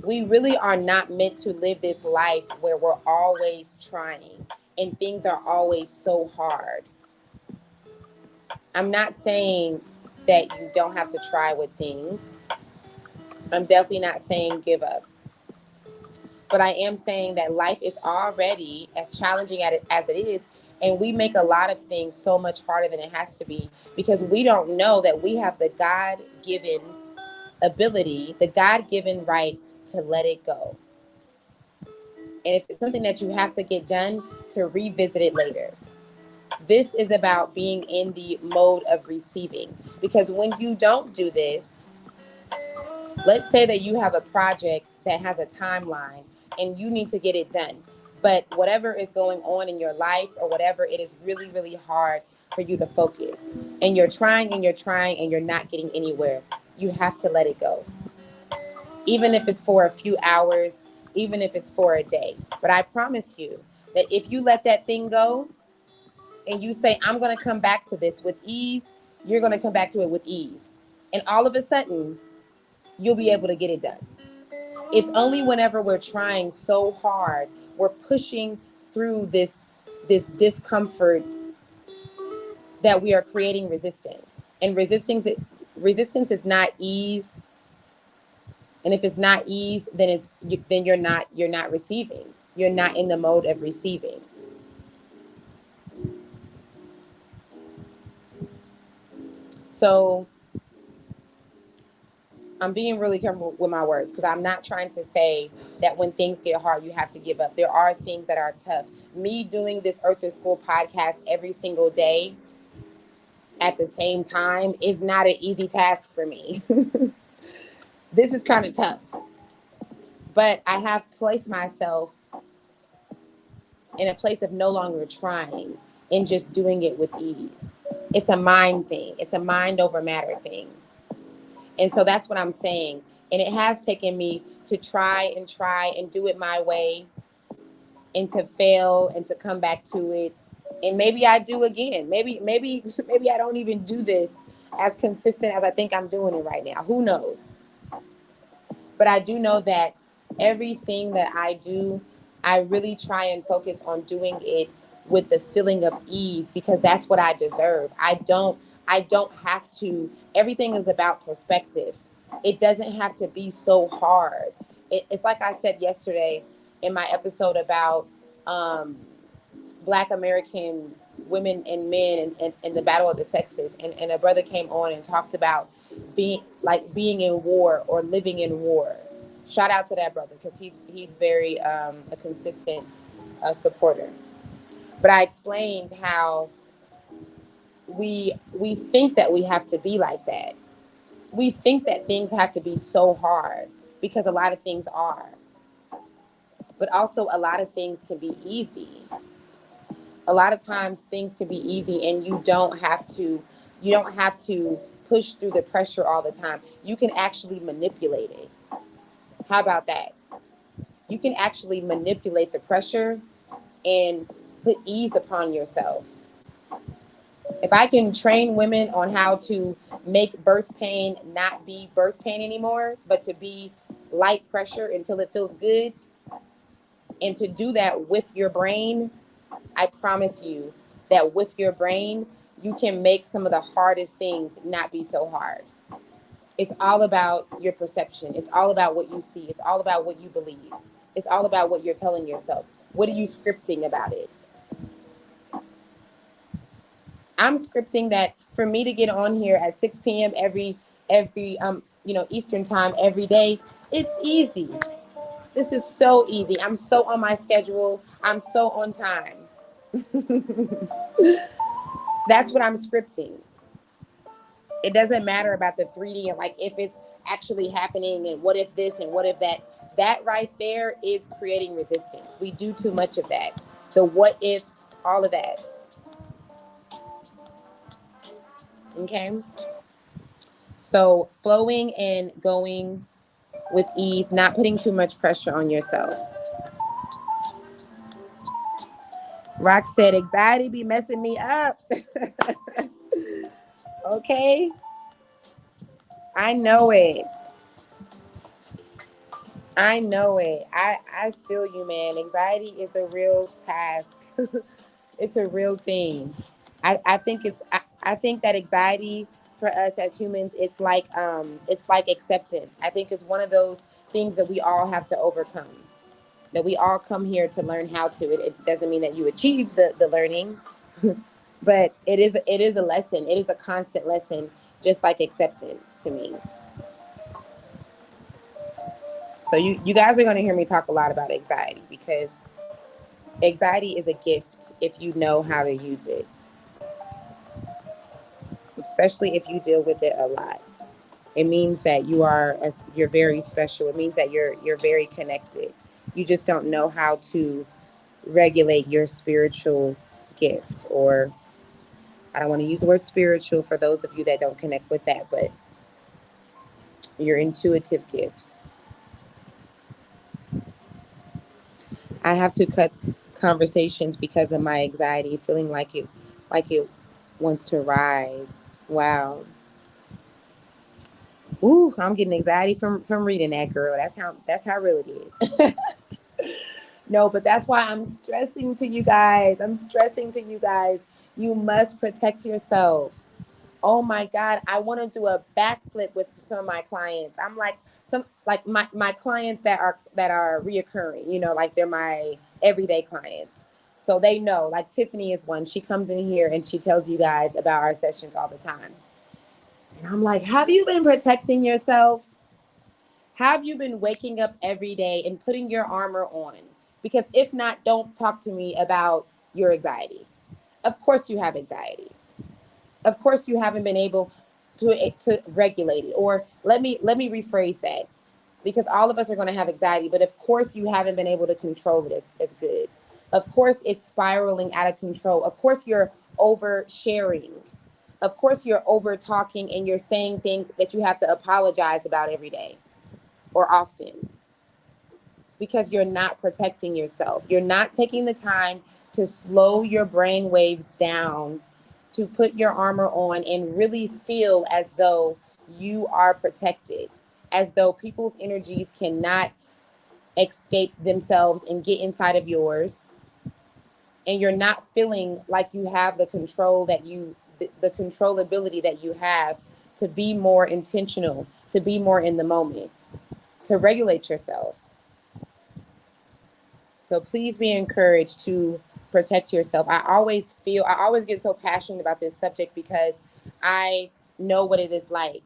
We really are not meant to live this life where we're always trying and things are always so hard. I'm not saying that you don't have to try with things. I'm definitely not saying give up. But I am saying that life is already as challenging as it is. And we make a lot of things so much harder than it has to be because we don't know that we have the God given ability, the God given right to let it go. And if it's something that you have to get done, to revisit it later. This is about being in the mode of receiving. Because when you don't do this, let's say that you have a project that has a timeline and you need to get it done. But whatever is going on in your life or whatever, it is really, really hard for you to focus. And you're trying and you're trying and you're not getting anywhere. You have to let it go. Even if it's for a few hours, even if it's for a day. But I promise you that if you let that thing go and you say, I'm going to come back to this with ease, you're going to come back to it with ease. And all of a sudden, you'll be able to get it done. It's only whenever we're trying so hard, we're pushing through this discomfort that we are creating resistance. And resistance is not ease. And if it's not ease, then you're not receiving. You're not in the mode of receiving. So I'm being really careful with my words because I'm not trying to say that when things get hard, you have to give up. There are things that are tough. Me doing this Earth is School podcast every single day at the same time is not an easy task for me. This is kind of tough. But I have placed myself in a place of no longer trying and just doing it with ease. It's a mind thing. It's a mind over matter thing. And so that's what I'm saying. And it has taken me to try and do it my way and to fail and to come back to it. And maybe I do again. Maybe I don't even do this as consistent as I think I'm doing it right now. Who knows? But I do know that everything that I do, I really try and focus on doing it with the feeling of ease because that's what I deserve. I don't have to. Everything is about perspective. It doesn't have to be so hard. It's like I said yesterday in my episode about um, Black American women and men and the battle of the sexes. And a brother came on and talked about being in war or living in war. Shout out to that brother because he's very a consistent supporter. But I explained how we think that we have to be like that. We think that things have to be so hard because a lot of things are. But also a lot of things can be easy. A lot of times things can be easy and you don't have to push through the pressure all the time. You can actually manipulate it. How about that? You can actually manipulate the pressure and put ease upon yourself. If I can train women on how to make birth pain not be birth pain anymore, but to be light pressure until it feels good, and to do that with your brain, I promise you that with your brain, you can make some of the hardest things not be so hard. It's all about your perception. It's all about what you see. It's all about what you believe. It's all about what you're telling yourself. What are you scripting about it? I'm scripting that for me to get on here at 6 p.m. every Eastern time every day. It's easy. This is so easy. I'm so on my schedule. I'm so on time. That's what I'm scripting. It doesn't matter about the 3D and like if it's actually happening and what if this and what if that. That right there is creating resistance. We do too much of that. The what ifs, all of that. Okay. So flowing and going with ease, not putting too much pressure on yourself. Rock said, anxiety be messing me up. Okay. I know it. I know it. I feel you, man. Anxiety is a real task. It's a real thing. I think that anxiety for us as humans, it's like acceptance. I think it's one of those things that we all have to overcome. That we all come here to learn how to. It doesn't mean that you achieve the learning, but it is a lesson. It is a constant lesson, just like acceptance to me. So you guys are going to hear me talk a lot about anxiety because anxiety is a gift if you know how to use it, especially if you deal with it a lot. It means that you're very special. It means that you're very connected. You just don't know how to regulate your spiritual gift, or I don't want to use the word spiritual for those of you that don't connect with that, but your intuitive gifts. I have to cut conversations because of my anxiety, feeling like it wants to rise. Wow. Ooh, I'm getting anxiety from reading that, girl. That's how real it is. No, but that's why I'm stressing to you guys. I'm stressing to you guys. You must protect yourself. Oh my God, I want to do a backflip with some of my clients. I'm like my clients that are reoccurring, like they're my everyday clients. So they know, like Tiffany is one. She comes in here and she tells you guys about our sessions all the time. And I'm like, have you been protecting yourself? Have you been waking up every day and putting your armor on? Because if not, don't talk to me about your anxiety. Of course you have anxiety. Of course you haven't been able to regulate it. Or let me rephrase that, because all of us are going to have anxiety, but of course you haven't been able to control it as good. Of course it's spiraling out of control. Of course you're oversharing. Of course you're over talking and you're saying things that you have to apologize about every day or often, because you're not protecting yourself. You're not taking the time to slow your brain waves down, to put your armor on and really feel as though you are protected, as though people's energies cannot escape themselves and get inside of yours. And you're not feeling like you have the controllability that you have to be more intentional, to be more in the moment, to regulate yourself. So please be encouraged to protect yourself. I always get so passionate about this subject because I know what it is like.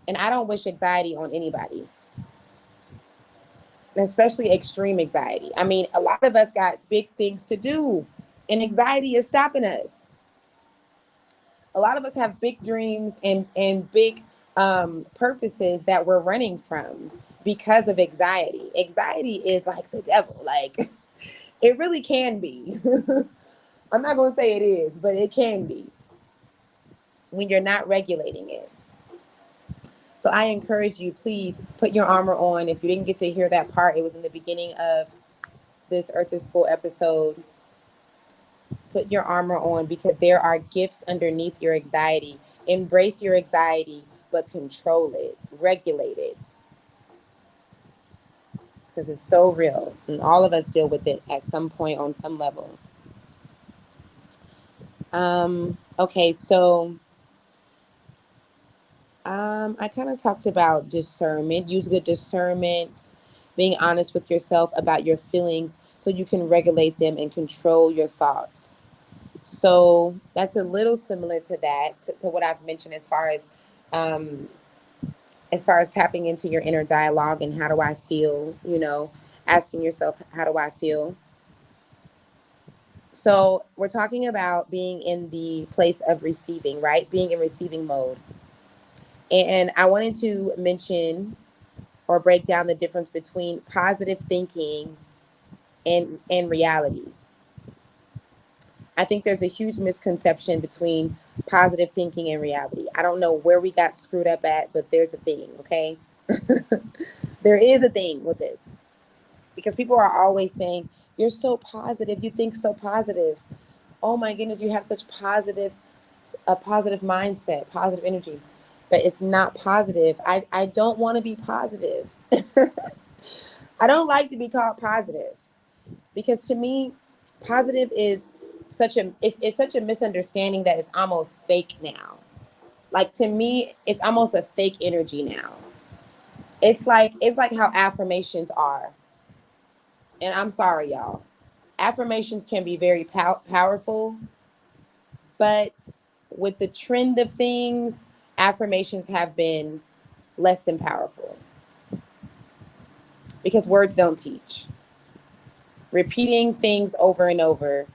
And I don't wish anxiety on anybody, especially extreme anxiety. I mean, a lot of us got big things to do. And anxiety is stopping us. A lot of us have big dreams and big purposes that we're running from because of anxiety. Anxiety is like the devil. Like, it really can be. I'm not going to say it is, but it can be when you're not regulating it. So I encourage you, please put your armor on. If you didn't get to hear that part, it was in the beginning of this Earth is School episode. Put your armor on because there are gifts underneath your anxiety. Embrace your anxiety, but control it, regulate it, because it's so real. And all of us deal with it at some point on some level. Okay, so I kind of talked about discernment. Use good discernment, being honest with yourself about your feelings so you can regulate them and control your thoughts. So that's a little similar to that, to what I've mentioned um, as far as tapping into your inner dialogue and how do I feel, asking yourself, how do I feel? So we're talking about being in the place of receiving, right? Being in receiving mode. And I wanted to mention or break down the difference between positive thinking and reality. I think there's a huge misconception between positive thinking and reality. I don't know where we got screwed up at, but there's a thing, okay? There is a thing with this because people are always saying, you're so positive, you think so positive. Oh my goodness, you have such a positive mindset, positive energy. But it's not positive. I don't want to be positive. I don't like to be called positive because to me, positive is it's such a misunderstanding that it's almost fake now. Like to me, it's almost a fake energy now. It's like how affirmations are. And I'm sorry, y'all. Affirmations can be very powerful, but with the trend of things, affirmations have been less than powerful because words don't teach. Repeating things over and over,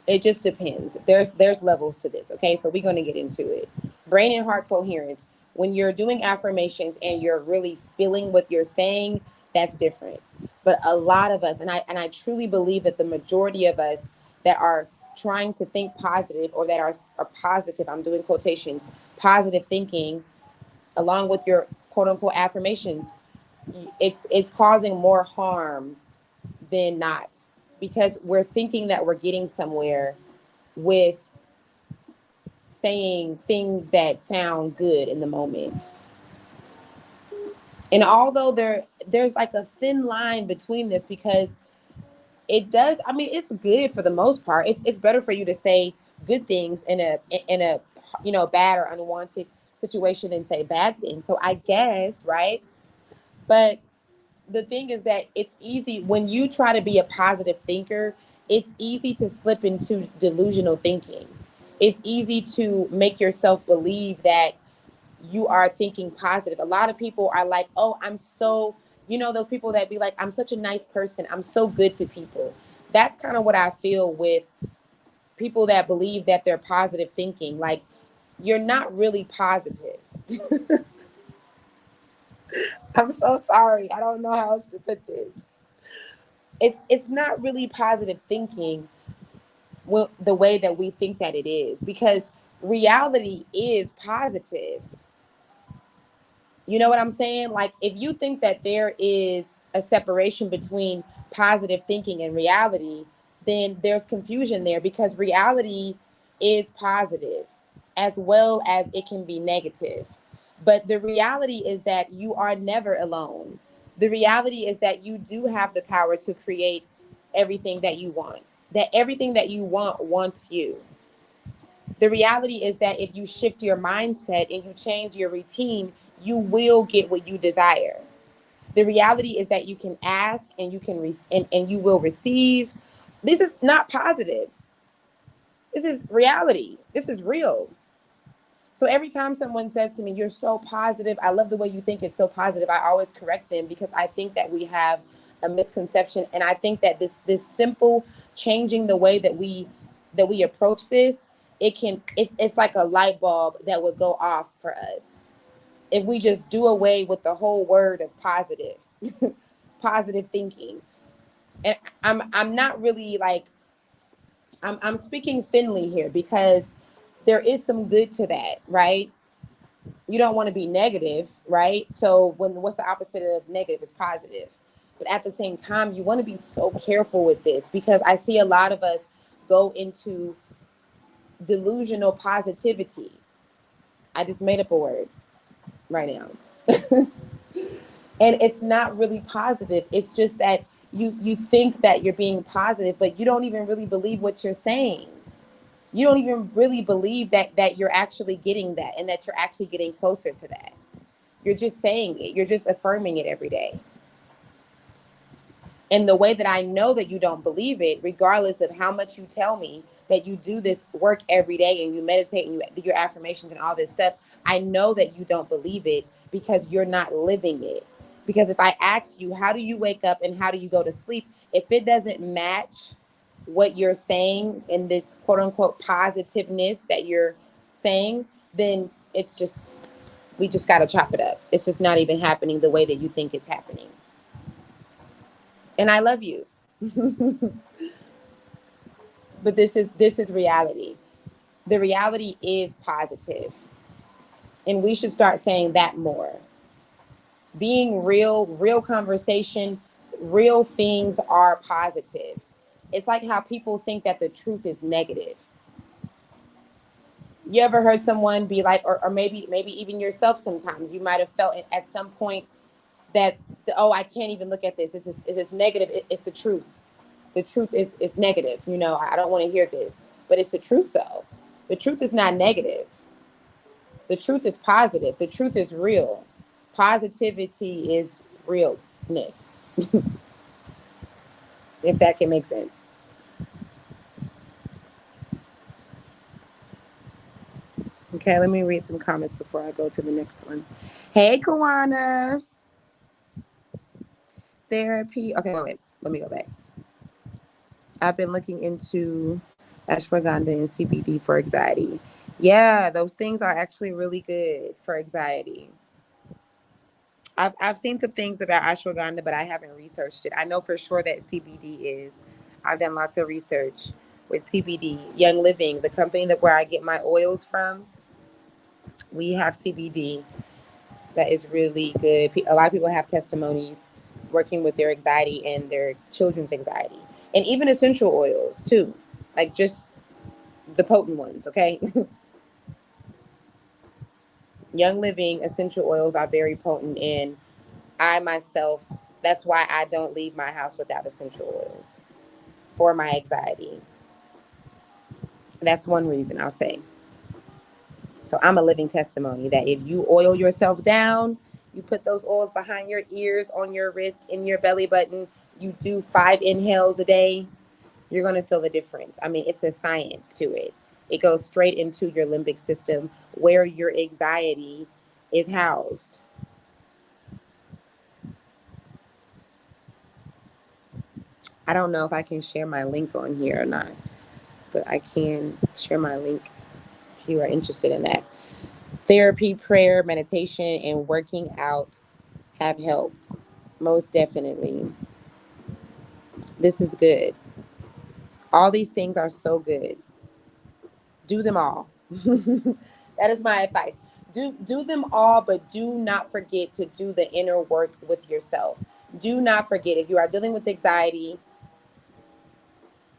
it just depends. There's levels to this, okay? So we're going to get into it. Brain and heart coherence. When you're doing affirmations and you're really feeling what you're saying, that's different. But a lot of us, and I truly believe that the majority of us that are trying to think positive or that are positive, I'm doing quotations, positive thinking, along with your quote unquote affirmations, it's causing more harm than not because we're thinking that we're getting somewhere with saying things that sound good in the moment. And although there's like a thin line between this because it does, I mean, it's good for the most part. It's better for you to say good things in a bad or unwanted situation than say bad things. So I guess, right? But the thing is that it's easy when you try to be a positive thinker, it's easy to slip into delusional thinking. It's easy to make yourself believe that you are thinking positive. A lot of people are like, oh, I'm so, those people that be like, I'm such a nice person. I'm so good to people. That's kind of what I feel with people that believe that they're positive thinking. Like, you're not really positive. I'm so sorry. I don't know how else to put this. It's not really positive thinking the way that we think that it is because reality is positive. You know what I'm saying? Like if you think that there is a separation between positive thinking and reality, then there's confusion there because reality is positive as well as it can be negative. But the reality is that you are never alone. The reality is that you do have the power to create everything that you want, that everything that you want wants you. The reality is that if you shift your mindset and you change your routine, you will get what you desire. The reality is that you can ask and you can and you will receive. This is not positive. This is reality. This is real. So every time someone says to me, you're so positive, I love the way you think, it's so positive, I always correct them because I think that we have a misconception. And I think that this simple changing the way that we approach this, it's like a light bulb that would go off for us if we just do away with the whole word of positive positive thinking. And I'm not really like, I'm speaking thinly here because there is some good to that, right? You don't want to be negative, right? So what's the opposite of negative is positive. But at the same time, you want to be so careful with this because I see a lot of us go into delusional positivity. I just made up a word right now. And it's not really positive. It's just that you think that you're being positive, but you don't even really believe what you're saying. You don't even really believe that you're actually getting that and that you're actually getting closer to that. You're just saying it. You're just affirming it every day. And the way that I know that you don't believe it, regardless of how much you tell me that you do this work every day and you meditate and you do your affirmations and all this stuff, I know that you don't believe it because you're not living it. Because if I ask you, how do you wake up and how do you go to sleep? If it doesn't match what you're saying in this quote unquote positiveness that you're saying, then it's just, we just got to chop it up. It's just not even happening the way that you think it's happening. And I love you. But this is reality. The reality is positive. And we should start saying that more. Being real conversation, real things are positive. It's like how people think that the truth is negative. You ever heard someone be like, or maybe even yourself sometimes, you might have felt at some point that, oh, I can't even look at this. This is negative. It's the truth. The truth is negative. I don't want to hear this. But it's the truth, though. The truth is not negative. The truth is positive. The truth is real. Positivity is realness, if that can make sense. Okay, let me read some comments before I go to the next one. Hey, Kawana. Therapy. Okay, wait. Let me go back. I've been looking into ashwagandha and CBD for anxiety. Yeah, those things are actually really good for anxiety. I've seen some things about ashwagandha, but I haven't researched it. I know for sure that CBD is. I've done lots of research with CBD. Young Living, the company where I get my oils from, we have CBD that is really good. A lot of people have testimonies working with their anxiety and their children's anxiety, and even essential oils too, like just the potent ones. Okay. Young Living essential oils are very potent, and I myself, that's why I don't leave my house without essential oils for my anxiety. That's one reason I'll say. So I'm a living testimony that if you oil yourself down, you put those oils behind your ears, on your wrist, in your belly button, you do 5 inhales a day, you're going to feel the difference. I mean, it's a science to it. It goes straight into your limbic system where your anxiety is housed. I don't know if I can share my link on here or not, but I can share my link if you are interested in that. Therapy, prayer, meditation, and working out have helped. Most definitely. This is good. All these things are so good. Do them all. That is my advice. Do them all, but do not forget to do the inner work with yourself. Do not forget, if you are dealing with anxiety,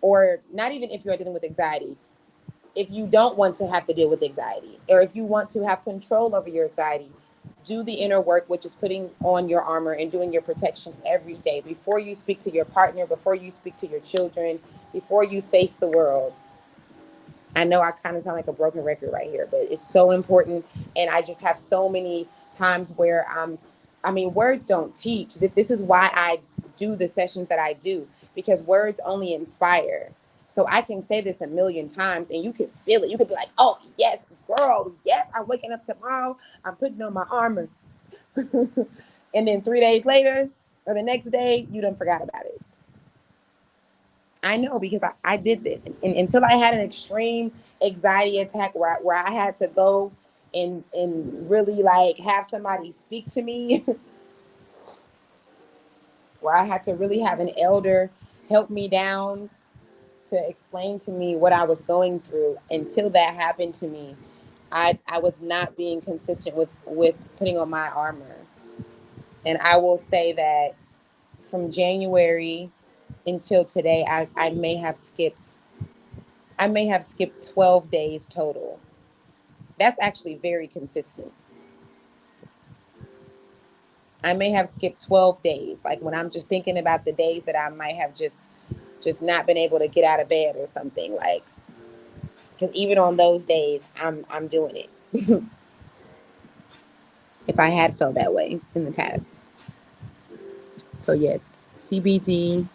or not even if you are dealing with anxiety, if you don't want to have to deal with anxiety, or if you want to have control over your anxiety, do the inner work, which is putting on your armor and doing your protection every day before you speak to your partner, before you speak to your children, before you face the world. I know I kind of sound like a broken record right here, but it's so important. And I just have so many times where words don't teach. This is why I do the sessions that I do, because words only inspire. So I can say this a million times and you can feel it. You could be like, oh, yes, girl, yes, I'm waking up tomorrow. I'm putting on my armor. And then 3 days later, or the next day, you done forgot about it. I know because I did this. And until I had an extreme anxiety attack where I had to go and really like have somebody speak to me, where I had to really have an elder help me down to explain to me what I was going through. Until that happened to me, I was not being consistent with putting on my armor. And I will say that from January until today, I may have skipped 12 days total. That's actually very consistent. I may have skipped 12 days. Like when I'm just thinking about the days that I might have just not been able to get out of bed or something, like, because even on those days I'm doing it. If I had felt that way in the past. So yes, CBD,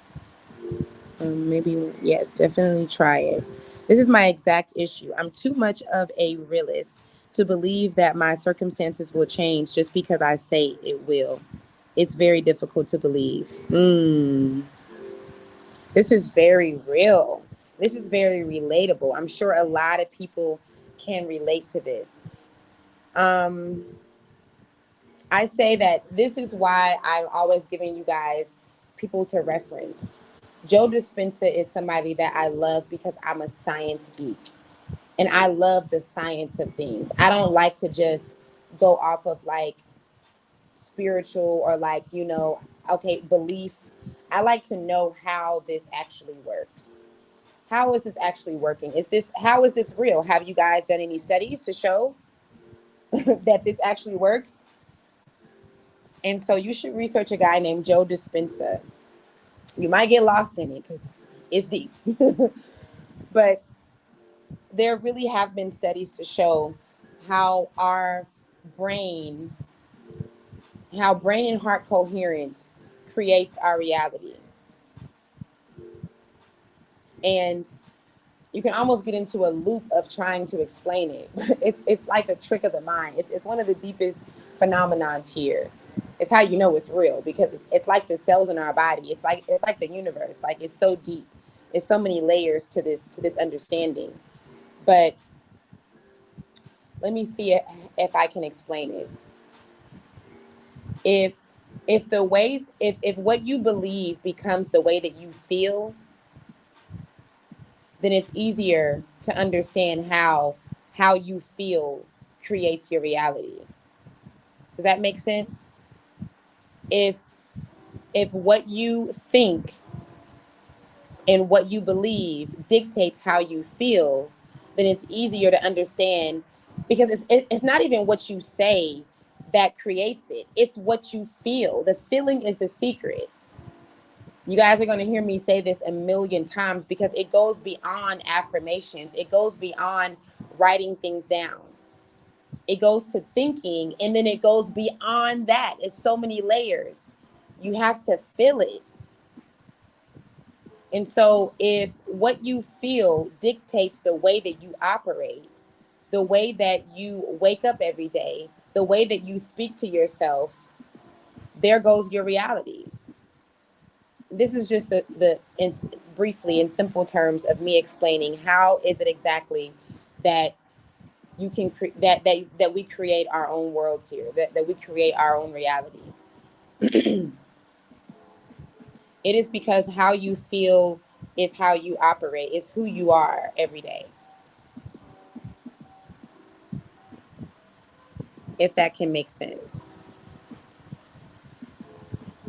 maybe, yes, definitely try it. This is my exact issue. I'm too much of a realist to believe that my circumstances will change just because I say it will. It's very difficult to believe. This is very real. This is very relatable. I'm sure a lot of people can relate to this. I say that this is why I'm always giving you guys people to reference. Joe Dispenza is somebody that I love because I'm a science geek and I love the science of things. I don't like to just go off of like spiritual or like, okay, belief. I like to know how this actually works. How is this actually working? How is this real? Have you guys done any studies to show that this actually works? And so you should research a guy named Joe Dispenza. You might get lost in it because it's deep. But there really have been studies to show how our brain, how brain and heart coherence creates our reality. And you can almost get into a loop of trying to explain it. It's like a trick of the mind. It's one of the deepest phenomenons here. It's how you know it's real because it's like the cells in our body. It's like the universe. Like it's so deep. There's so many layers to this understanding. But let me see if I can explain it. If what you believe becomes the way that you feel, then it's easier to understand how you feel creates your reality. Does that make sense? If what you think and what you believe dictates how you feel, then it's easier to understand because it's not even what you say that creates it. It's what you feel. The feeling is the secret. You guys are going to hear me say this a million times because it goes beyond affirmations. It goes beyond writing things down. It goes to thinking, and then it goes beyond that. It's so many layers. You have to feel it. And so if what you feel dictates the way that you operate, the way that you wake up every day, the way that you speak to yourself, there goes your reality. This is just briefly in simple terms of me explaining how is it exactly that you can that we create our own worlds here, that we create our own reality. It is because how you feel is how you operate. It's who you are every day. If that can make sense.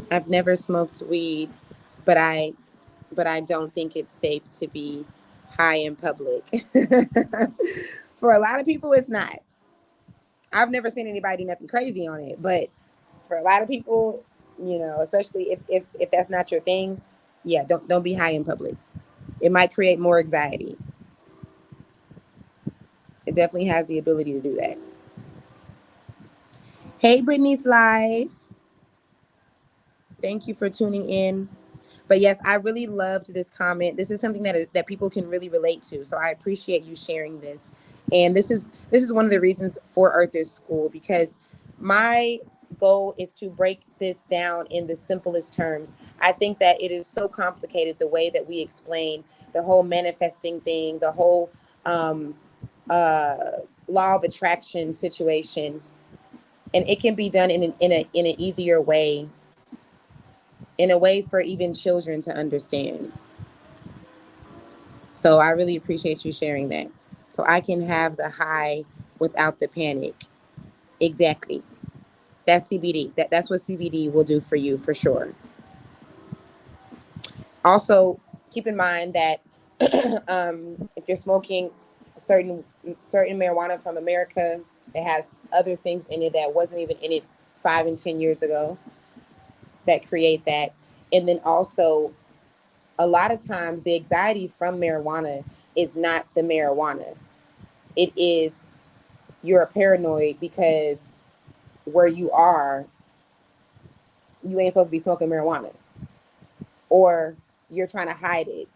I've never smoked weed, but I don't think it's safe to be high in public. For a lot of people, it's not. I've never seen anybody do nothing crazy on it, but for a lot of people, especially if that's not your thing, yeah, don't be high in public. It might create more anxiety. It definitely has the ability to do that. Hey, Brittany's Live. Thank you for tuning in. But yes, I really loved this comment. This is something that people can really relate to. So I appreciate you sharing this. And this is one of the reasons for Earthers School, because my goal is to break this down in the simplest terms. I think that it is so complicated the way that we explain the whole manifesting thing, the whole um, law of attraction situation, and it can be done in an easier way, in a way for even children to understand. So I really appreciate you sharing that. So I can have the high without the panic. Exactly. That's CBD. That's what CBD will do for you for sure. Also, keep in mind that if you're smoking certain certain marijuana from America that has other things in it that wasn't even in it 5 and 10 years ago that create that, and then also a lot of times the anxiety from marijuana is not the marijuana. It is you're paranoid because where you are, you ain't supposed to be smoking marijuana, or you're trying to hide it.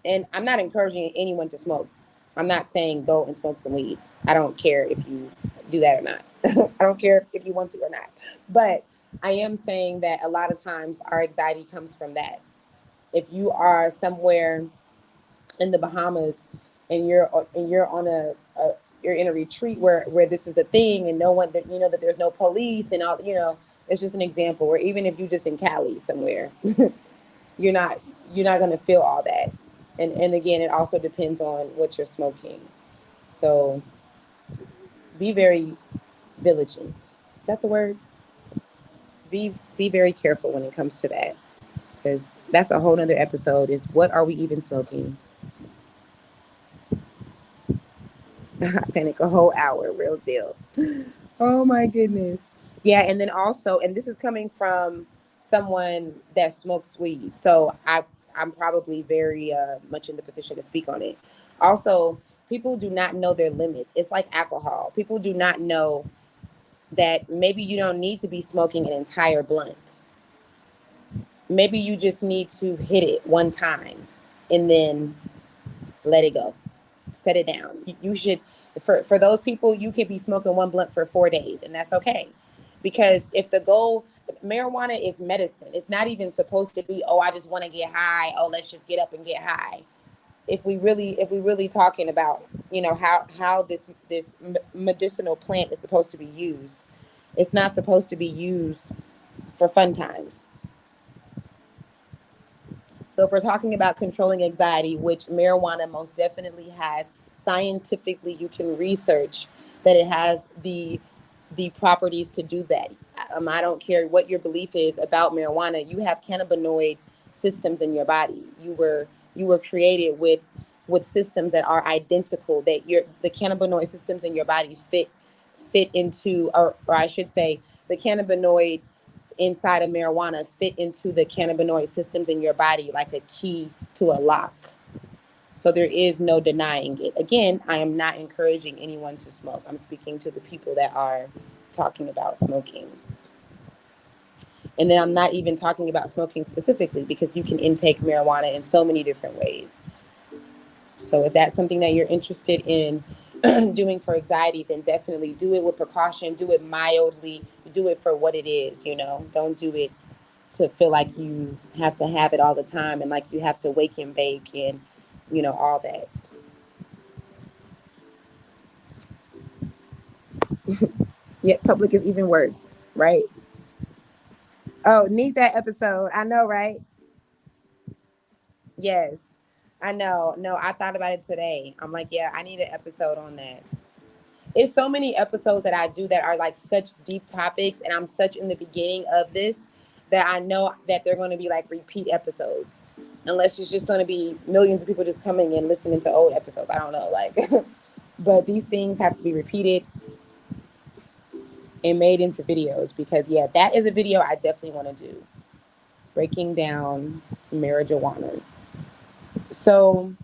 And I'm not encouraging anyone to smoke. I'm not saying go and smoke some weed. I don't care if you do that or not. I don't care if you want to or not. But I am saying that a lot of times our anxiety comes from that. If you are somewhere in the Bahamas and you're on a you're in a retreat where this is a thing and no one that you know that there's no police and all it's just an example. Or even if you're just in Cali somewhere, you're not going to feel all that. And again, it also depends on what you're smoking. So be very vigilant. Is that the word? Be very careful when it comes to that, because that's a whole nother episode. Is what are we even smoking? I panic a whole hour, real deal. Oh my goodness. Yeah, and then also, and this is coming from someone that smokes weed, so I'm probably very much in the position to speak on it. Also, people do not know their limits. It's like alcohol. People do not know that maybe you don't need to be smoking an entire blunt. Maybe you just need to hit it one time and then let it go. Set it down. You should, for those people, you could be smoking one blunt for 4 days, and that's okay. Because if the goal, marijuana is medicine. It's not even supposed to be, oh, I just want to get high. Oh, let's just get up and get high. If we really talking about, how this medicinal plant is supposed to be used, it's not supposed to be used for fun times. So if we're talking about controlling anxiety, which marijuana most definitely has, scientifically you can research that it has the properties to do that. I don't care what your belief is about marijuana. You have cannabinoid systems in your body. You were created with systems that are identical. That the cannabinoid systems in your body fit into, or I should say, the cannabinoid inside of marijuana fit into the cannabinoid systems in your body like a key to a lock. So there is no denying it. Again, I am not encouraging anyone to smoke. I'm speaking to the people that are talking about smoking. And then I'm not even talking about smoking specifically, because you can intake marijuana in so many different ways. So if that's something that you're interested in doing for anxiety, then definitely do it with precaution, do it mildly, do it for what it is, don't do it to feel like you have to have it all the time and like you have to wake and bake and, all that. Yet public is even worse, right? Oh, need that episode. I know, right? Yes, I know. No, I thought about it today. I'm like, yeah, I need an episode on that. It's so many episodes that I do that are like such deep topics, and I'm such in the beginning of this that I know that they're going to be like repeat episodes, unless it's just going to be millions of people just coming and listening to old episodes. I don't know, like, but these things have to be repeated and made into videos, because yeah, that is a video I definitely want to do. Breaking down marijuana. So,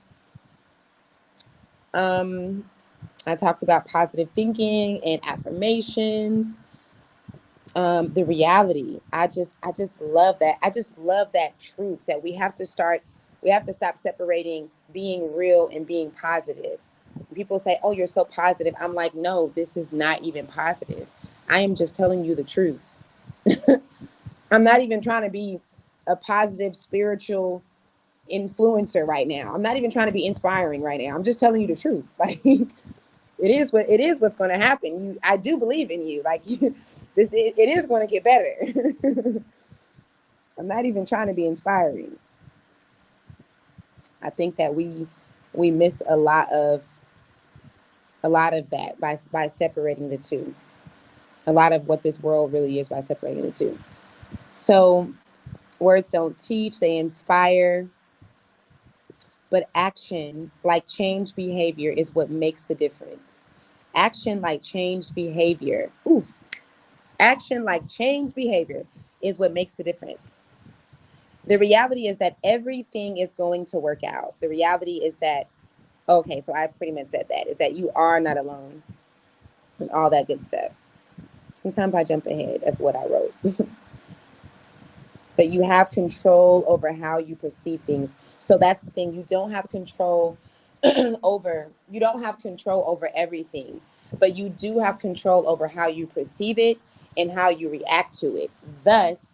I talked about positive thinking and affirmations. The reality. I just love that. I just love that truth that we have to stop separating being real and being positive. People say, oh, you're so positive. I'm like, no, this is not even positive. I am just telling you the truth. I'm not even trying to be a positive spiritual influencer right now. I'm not even trying to be inspiring right now. I'm just telling you the truth. Like it is what's going to happen. I do believe in you. Like it is going to get better. I'm not even trying to be inspiring. I think that we miss a lot of that by separating the two. A lot of what this world really is by separating the two. So words don't teach, they inspire. But action, like changed behavior, is what makes the difference. Action, like changed behavior. Ooh, action, like changed behavior, is what makes the difference. The reality is that everything is going to work out. The reality is that, okay, so I pretty much said that, is that you are not alone and all that good stuff. Sometimes I jump ahead of what I wrote. But you have control over how you perceive things. So that's the thing. You don't have control you don't have control over everything, but you do have control over how you perceive it and how you react to it. Thus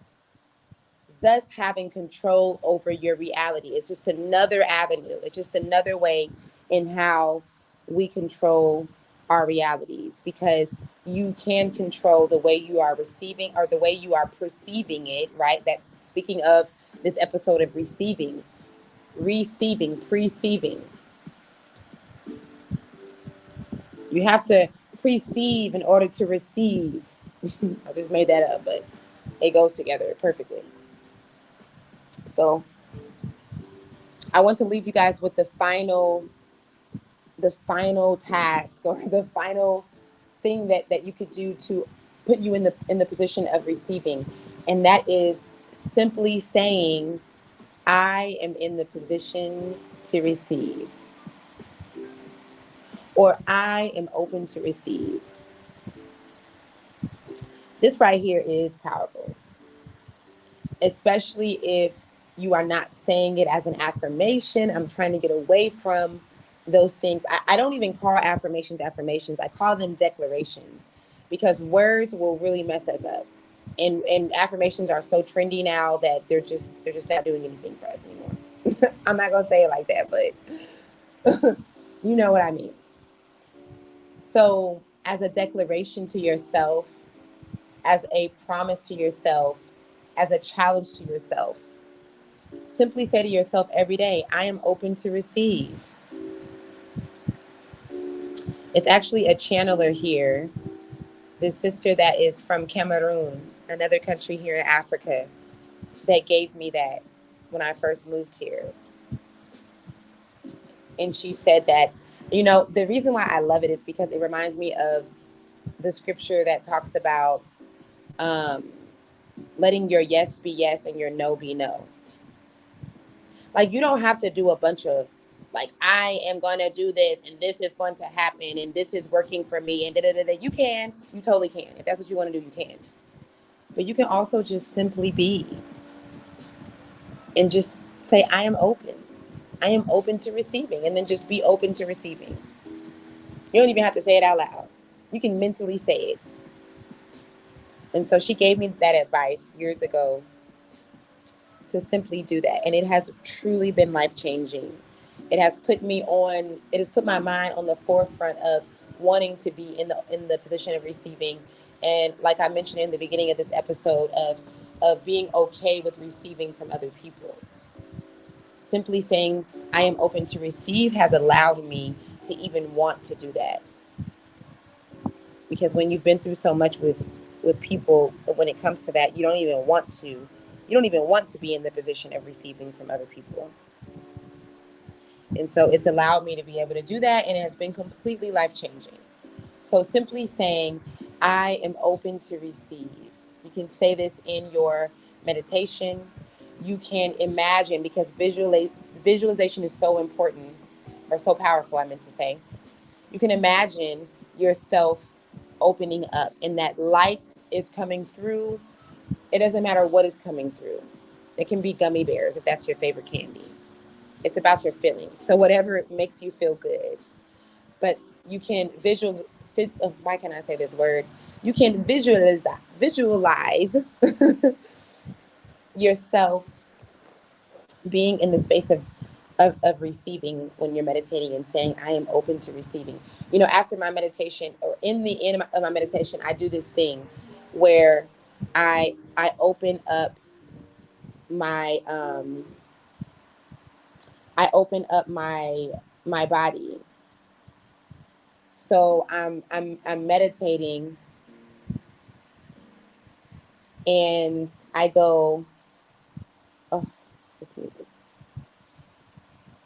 having control over your reality is just another avenue. It's just another way in how we control our realities, because you can control the way you are receiving or the way you are perceiving it, right? That speaking of this episode of receiving, perceiving. You have to perceive in order to receive. I just made that up, but it goes together perfectly. So I want to leave you guys with the final task or the final thing that you could do to put you in the position of receiving. And that is simply saying, I am in the position to receive, or I am open to receive. This right here is powerful, especially if you are not saying it as an affirmation. I'm trying to get away from those things. I don't even call affirmations affirmations. I call them declarations, because words will really mess us up. And affirmations are so trendy now that they're just not doing anything for us anymore. I'm not gonna say it like that, but you know what I mean. So as a declaration to yourself, as a promise to yourself, as a challenge to yourself, simply say to yourself every day, I am open to receive. It's actually a channeler here, this sister that is from Cameroon, another country here in Africa, that gave me that when I first moved here. And she said that, the reason why I love it is because it reminds me of the scripture that talks about um, letting your yes be yes and your no be no. Like, you don't have to do a bunch of, like, I am going to do this and this is going to happen and this is working for me and da da da da. You totally can. If that's what you want to do, you can. But you can also just simply be and just say, I am open. I am open to receiving, and then just be open to receiving. You don't even have to say it out loud. You can mentally say it. And so she gave me that advice years ago to simply do that. And it has truly been life-changing. It has put my mind on the forefront of wanting to be in the position of receiving. And like I mentioned in the beginning of this episode, of being okay with receiving from other people. Simply saying I am open to receive has allowed me to even want to do that. Because when you've been through so much with people, when it comes to that, you don't even want to be in the position of receiving from other people. And so it's allowed me to be able to do that, and it has been completely life-changing. So simply saying, I am open to receive. You can say this in your meditation. You can imagine, because visualization is so important, or so powerful, I meant to say. You can imagine yourself opening up, and that light is coming through. It doesn't matter what is coming through. It can be gummy bears if that's your favorite candy. It's about your feeling. So whatever makes you feel good. But you can why can I say this word? you can visualize yourself being in the space of receiving when you're meditating and saying, I am open to receiving. You know, after my meditation or in the end of my meditation, I do this thing where I open up my my body. So I'm meditating and I go, oh, this music.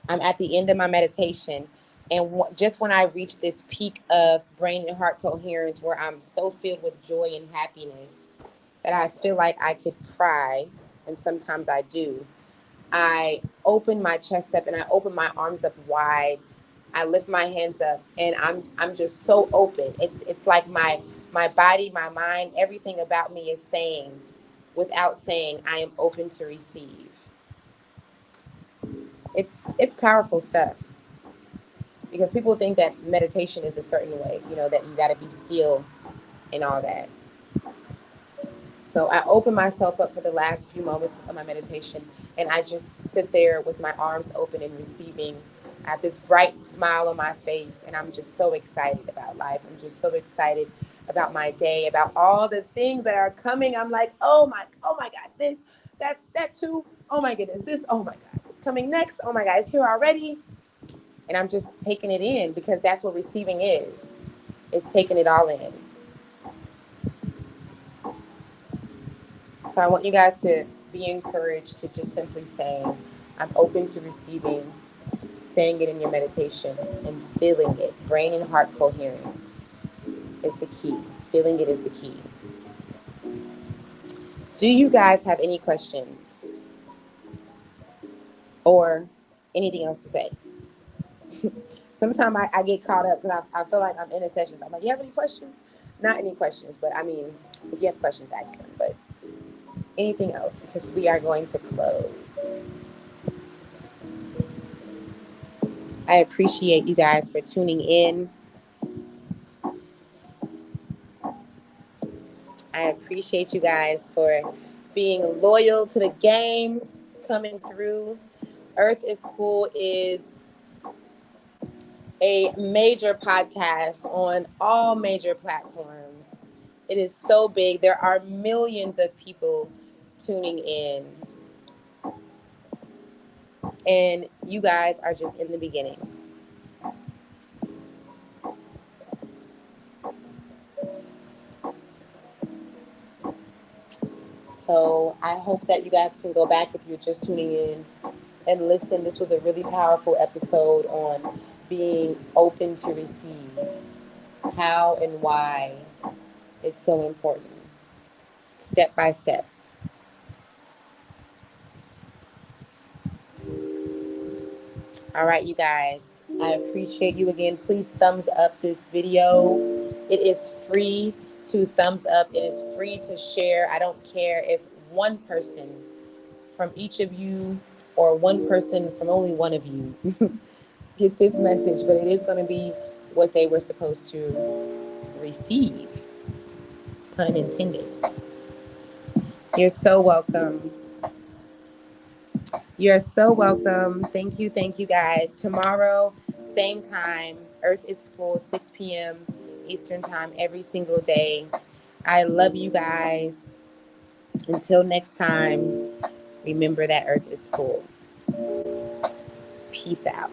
I'm at the end of my meditation, and just when I reach this peak of brain and heart coherence where I'm so filled with joy and happiness that I feel like I could cry, and sometimes I do, I open my chest up and I open my arms up wide. I lift my hands up and I'm just so open. It's like my body, my mind, everything about me is saying, without saying, I am open to receive. It's powerful stuff, because people think that meditation is a certain way, you know, that you got to be still and all that. So I open myself up for the last few moments of my meditation, and I just sit there with my arms open and receiving. I have this bright smile on my face, and I'm just so excited about life. I'm just so excited about my day, about all the things that are coming. I'm like, oh my God, this, that too. Oh my goodness, this, oh my God, it's coming next. Oh my God, it's here already. And I'm just taking it in, because that's what receiving is. It's taking it all in. So I want you guys to be encouraged to just simply saying, I'm open to receiving, saying it in your meditation and feeling it. Brain and heart coherence is the key. Feeling it is the key. Do you guys have any questions or anything else to say? Sometimes I get caught up because I feel like I'm in a session. So I'm like, you have any questions? Not any questions, but I mean, if you have questions, ask them. But anything else, because we are going to close. I appreciate you guys for tuning in. I appreciate you guys for being loyal to the game, coming through. Earth is School is a major podcast on all major platforms. It is so big. There are millions of people tuning in. And you guys are just in the beginning. So I hope that you guys can go back if you're just tuning in and listen. This was a really powerful episode on being open to receive, how and why it's so important, step by step. All right, you guys, I appreciate you again. Please thumbs up this video. It is free to thumbs up. It is free to share. I don't care if one person from each of you or one person from only one of you get this message, but it is going to be what they were supposed to receive. Pun intended. You're so welcome. You're so welcome. Thank you guys. Tomorrow, same time, Earth is School, 6 p.m. Eastern time, every single day. I love you guys. Until next time, remember that Earth is School. Peace out.